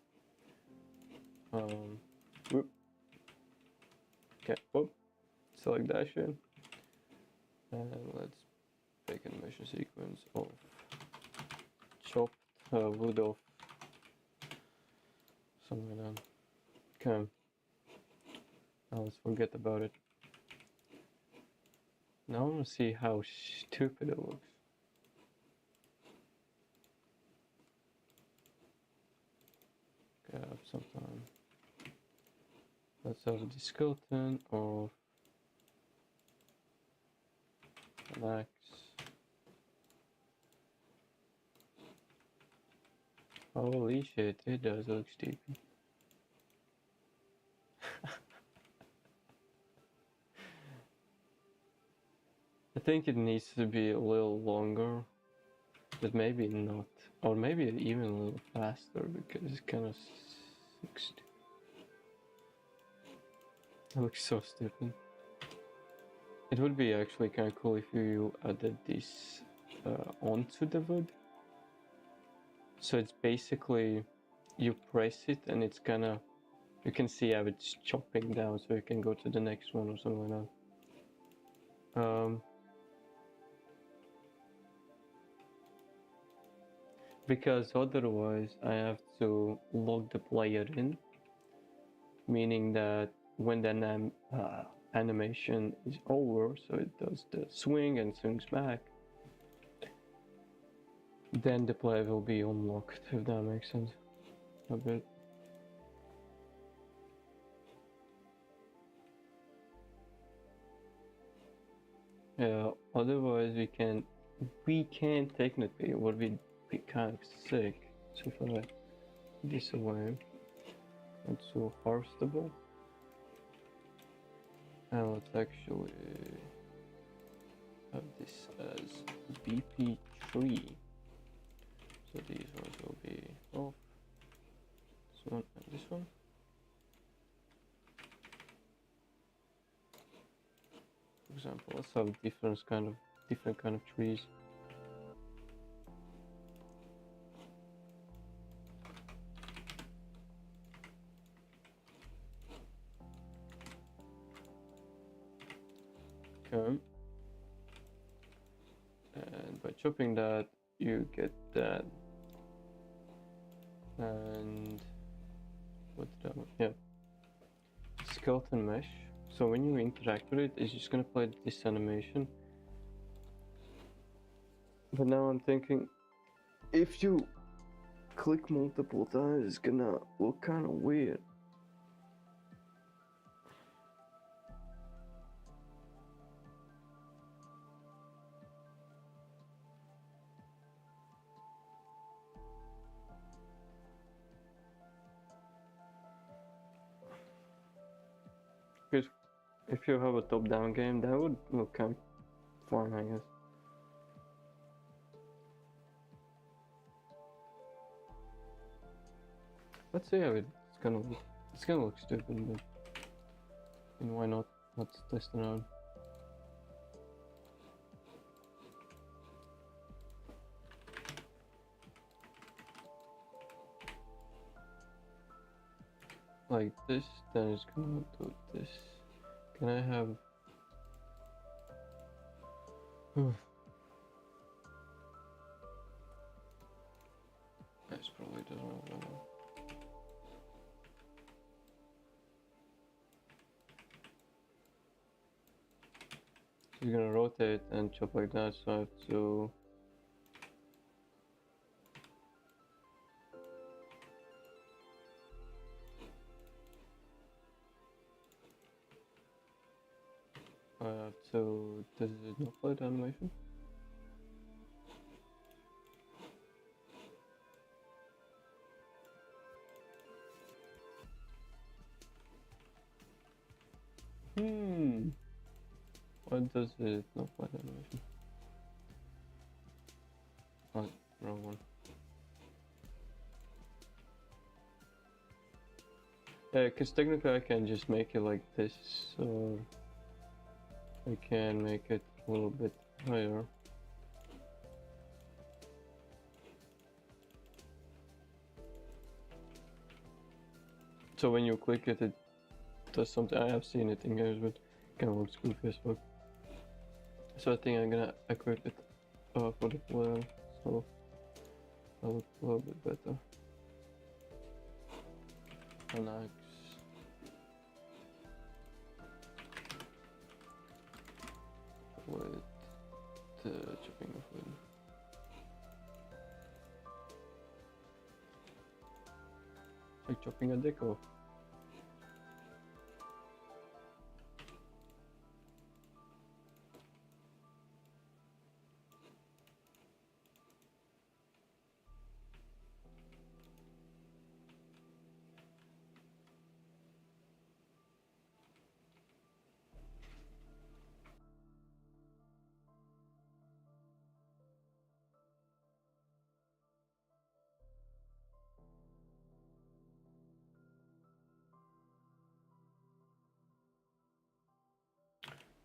Whoop. Okay, whoop. Select that shit. And let's make an animation sequence of chopped wood off. Something like that. Okay. Now let's forget about it. Now I want to see how stupid it looks. Okay, I have some time. Let's have the skeleton of an axe. Holy shit, it does look stupid. I think it needs to be a little longer, but maybe not. Or maybe even a little faster, because it's kind of stupid. It looks so stupid. It would be actually kind of cool if you added this onto the wood. So it's basically, you press it and it's gonna, you can see how it's chopping down, so you can go to the next one or something like that. Because otherwise I have to log the player in, meaning that when the animation is over, so it does the swing and swings back, then the player will be unlocked, if that makes sense a bit. Yeah, otherwise we can technically, what would be kind of sick. So if I this away, it's so harvestable. And let's actually have this as BP3. So these ones will be off. This one and this one. For example, let's have different kind of trees. Okay. And by chopping that, you get that. And what did I want? Yeah. Skeleton mesh. So when you interact with it, it's just gonna play this animation. But now I'm thinking, if you click multiple times, it's gonna look kind of weird. Because if you have a top-down game, that would look kind of fun, I guess. Let's see how it's gonna look. It's gonna look stupid, but and why not? Let's test it out. Like this, then it's gonna do this. Can I have? This probably doesn't have that. She's gonna rotate and chop like that, so I have to. So does it not play the animation? Why does it not play the animation? Oh, wrong one. Yeah, because technically I can just make it like this, so I can make it a little bit higher. So when you click it, it does something. I have seen it in games, but it kind of looks goofy as fuck. So I think I'm gonna equip it for the player, so that looks a little bit better. An axe. With chopping of wood. It's like chopping a dick off.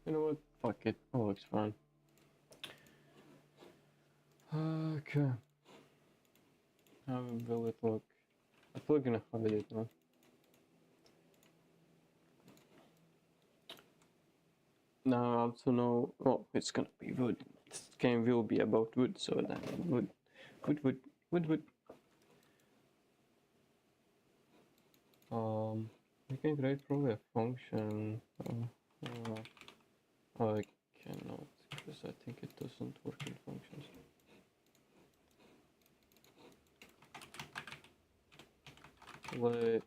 You know what? Fuck it. All looks fine. Okay. How will it look? I'm probably gonna hide it now. Now I also know. Oh, it's gonna be wood. This game will be about wood, so then wood. We can create probably a function. I cannot, because I think it doesn't work in functions. What's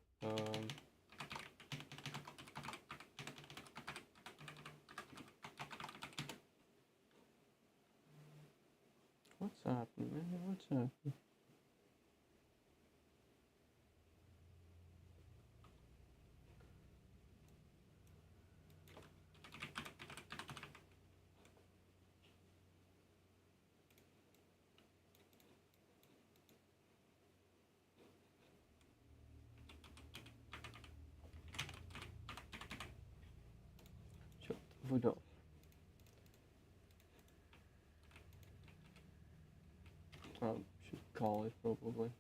happening, man? What's happening? wood off. Should call it probably.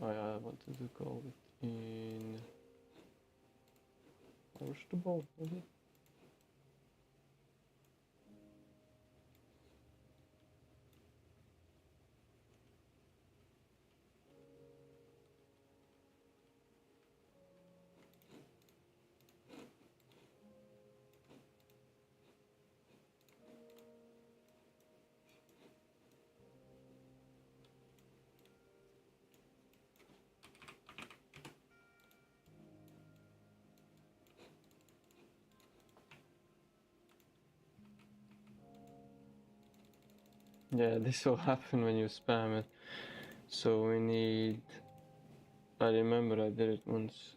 I wanted to call it in vegetable, was it? Yeah, this will happen when you spam it. So we need. I remember I did it once.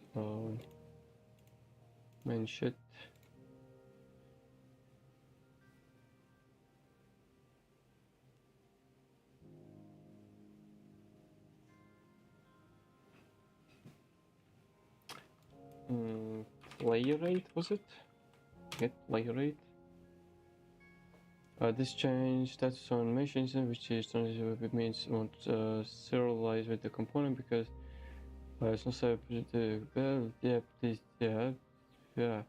Main shit. Play rate, was it? Get play rate. This change status on machines, which is it means won't serialize with the component because it's not so well. Yeah, please, yeah.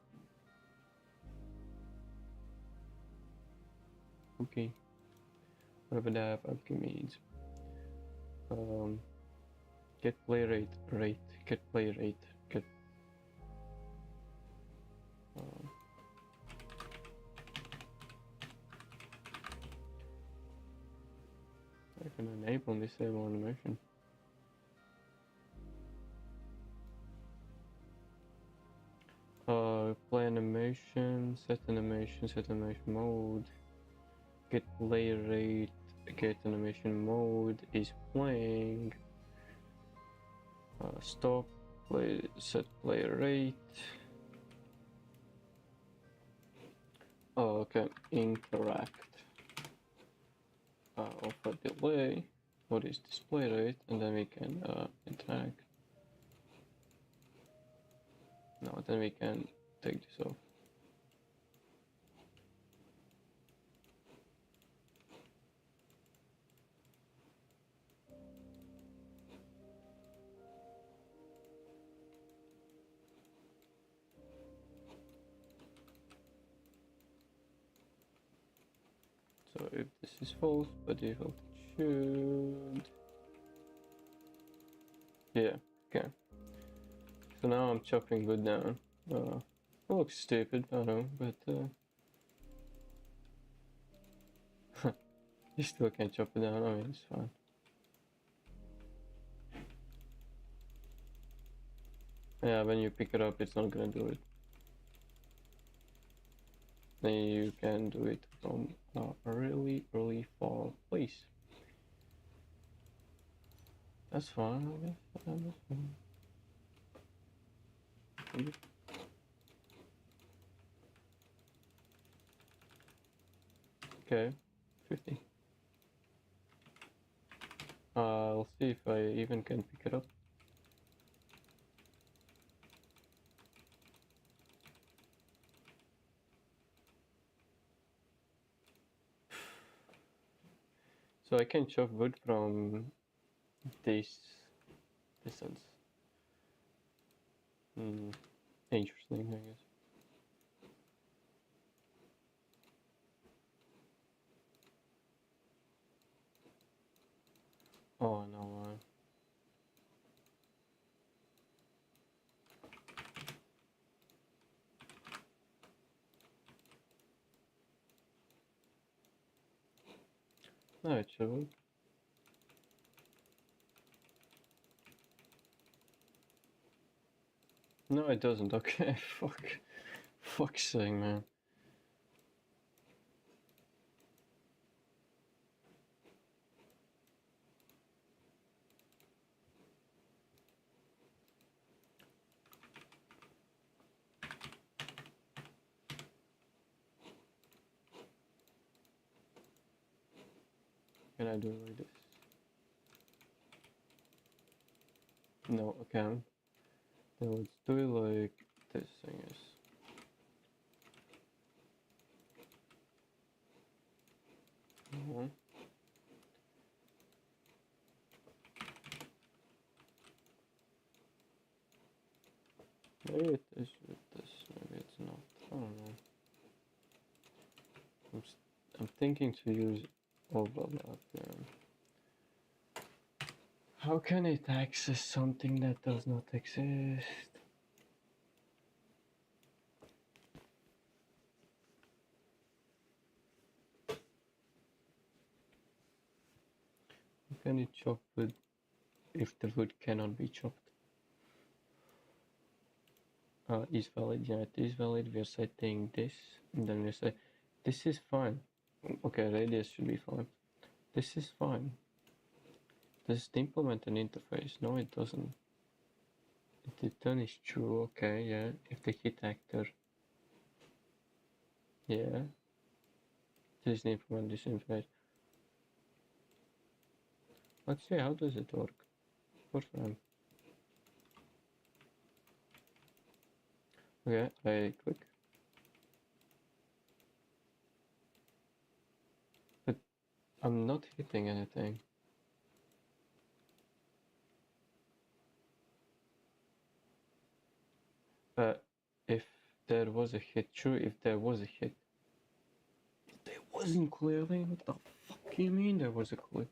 Okay. Whatever that means. Get play rate, get play rate, get. I can enable and disable animation. Play animation, set animation mode, get play rate, get animation mode is playing. Stop, play, set play rate. Oh, okay, interact. Offer delay, what is display rate, and then we can interact. No, then we can take this off. So if this is false, by default it should. Yeah, okay. So now I'm chopping wood down. It looks stupid, I know, but you still can't chop it down. I mean, it's fine. Yeah, when you pick it up, it's not gonna do it. Then you can do it from a really, really far place. That's fine, I guess. That's fine. Okay, 50. I'll see if I even can pick it up. So I can chop wood from this distance. Interesting, I guess. Oh no. No, it should. No, it doesn't. Okay, fuck. Fuck's sake, man. Can I do it like this? No, I can't. Then let's do it like this, I guess. Maybe it is with this, maybe it's not. I don't know. I'm thinking to use overlap. How can it access something that does not exist? How can it chop wood if the wood cannot be chopped? Is valid, yeah, it is valid. We are setting this, and then we say this is fine. Okay, radius should be fine. This is fine. Does it implement an interface? No, it doesn't. If the turn is true, okay, yeah. If the hit actor, yeah. Does it implement this interface? Let's see, how does it work? For fun. Okay, I click. But I'm not hitting anything. If there was a hit, true, if there was a hit. There wasn't clearly. What the fuck do you mean there was a clue?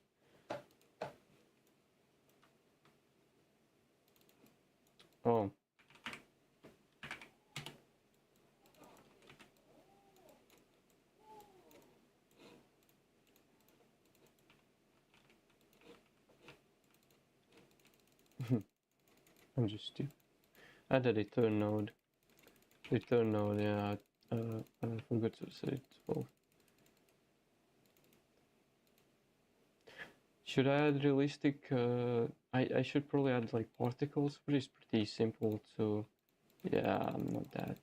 Oh. I'm just stupid. Add a return node. Return node, yeah. I forgot to say it. Well, should I add realistic? I should probably add like particles, but it's pretty simple to. Yeah, I'm not that.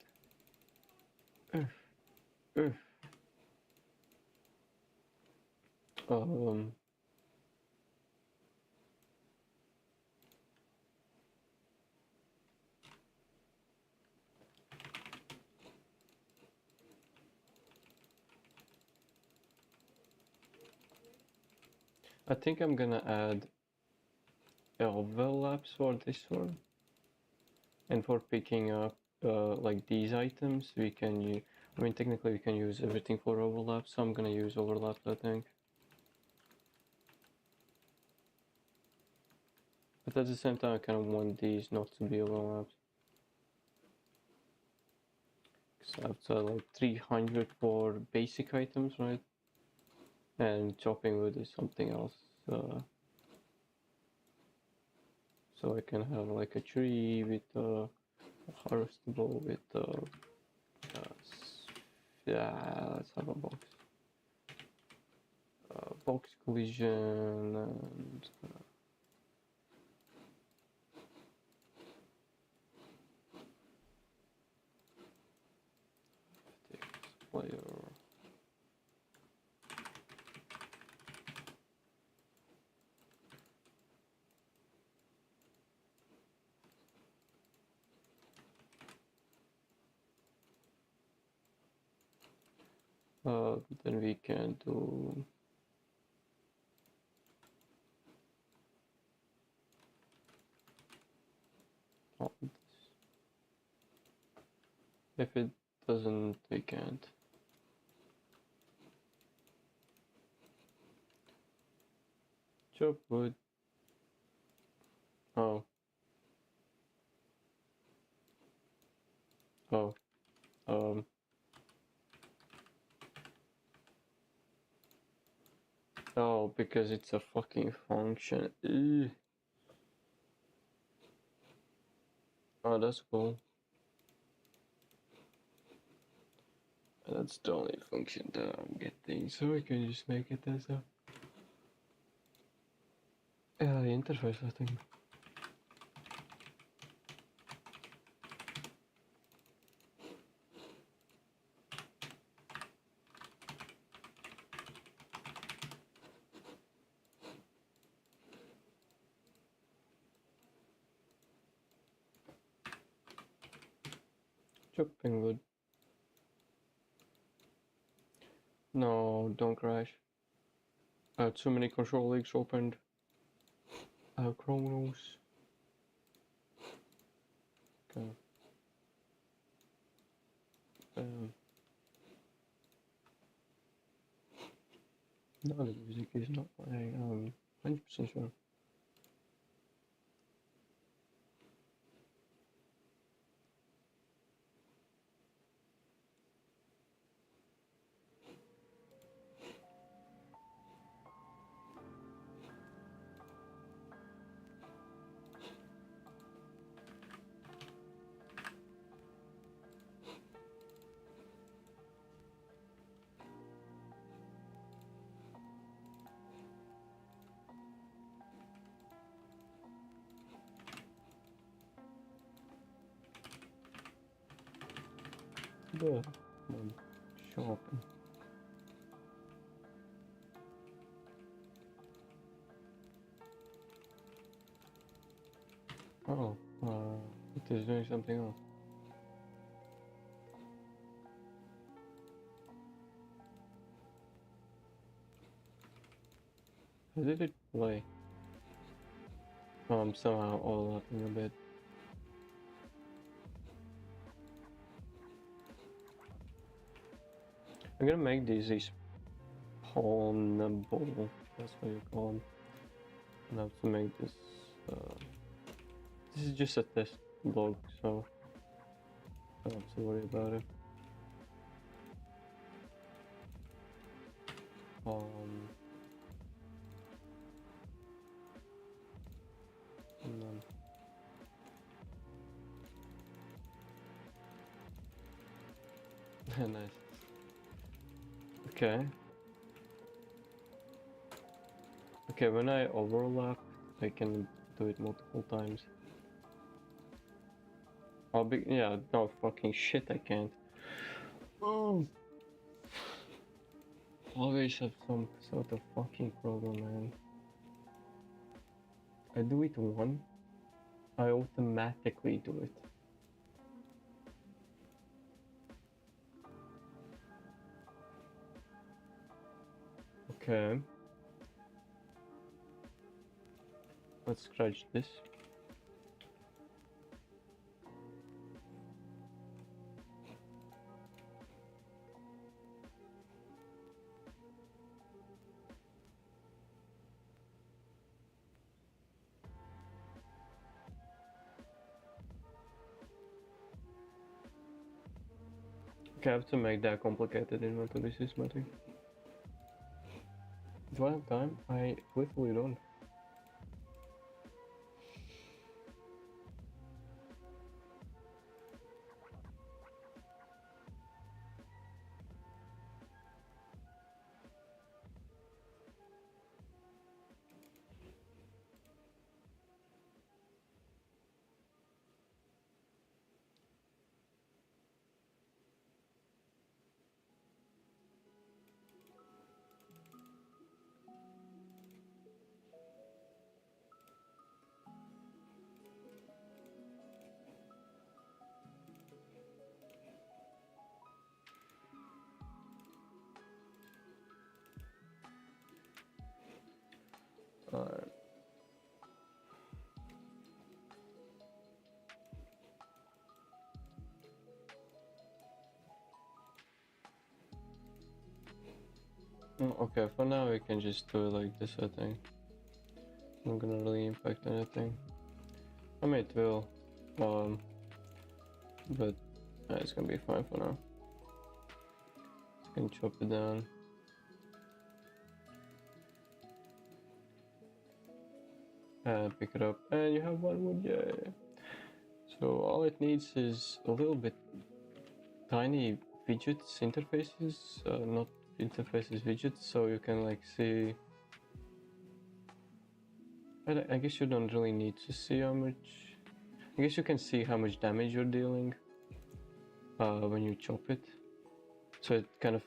Um. I think I'm gonna add overlaps for this one, and for picking up like these items, we can use. I mean, technically, we can use everything for overlap, so I'm gonna use overlaps, I think. But at the same time, I kind of want these not to be overlapped. So I have to like 300 for basic items, right? And chopping wood is something else. So I can have like a tree with a harvestable with yeah, let's have a box. Box collision and player. Then we can do this. If it doesn't, we can't. Chop wood. Oh. Oh. Oh, because it's a fucking function. Ugh. Oh, that's cool. That's the only function that I'm getting, so I can just make it as a the interface, I think. Chopping wood. No, don't crash. Too many control leaks opened. Chronos. Okay. No, the music is not playing. 100% sure. Yeah, shopping. Oh, it is doing something else. How did it play? Oh, I'm somehow overlapping a bit. I'm gonna make these spawnable, that's what you call them. And I have to make this, this is just a test log, so I don't have to worry about it. And then nice. Okay. Okay, when I overlap, I can do it multiple times. Yeah, no fucking shit, I can't. Oh. Always have some sort of fucking problem, man. I do it once, I automatically do it. Okay. Let's scratch this. Okay, I have to make that complicated inventory systematic. Do I have time? I literally don't. Alright. Okay, for now we can just do it like this, I think. Not gonna really impact anything. I mean, it will, but it's gonna be fine for now. Can chop it down. And pick it up, and you have one wood, yeah. So all it needs is a little bit tiny widgets interfaces, not interfaces widgets, so you can like see. I guess you don't really need to see how much. I guess you can see how much damage you're dealing when you chop it. So it kind of,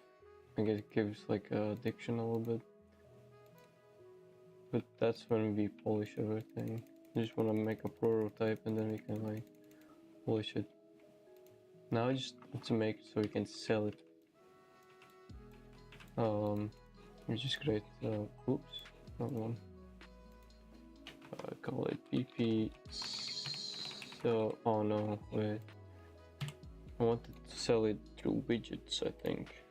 I guess, gives like a addiction a little bit. But that's when we polish everything. I just want to make a prototype and then we can like polish it. Now I just want to make it so we can sell it. We just create, oops, wrong one. Call it PP. So, oh no, wait. I wanted to sell it through widgets, I think.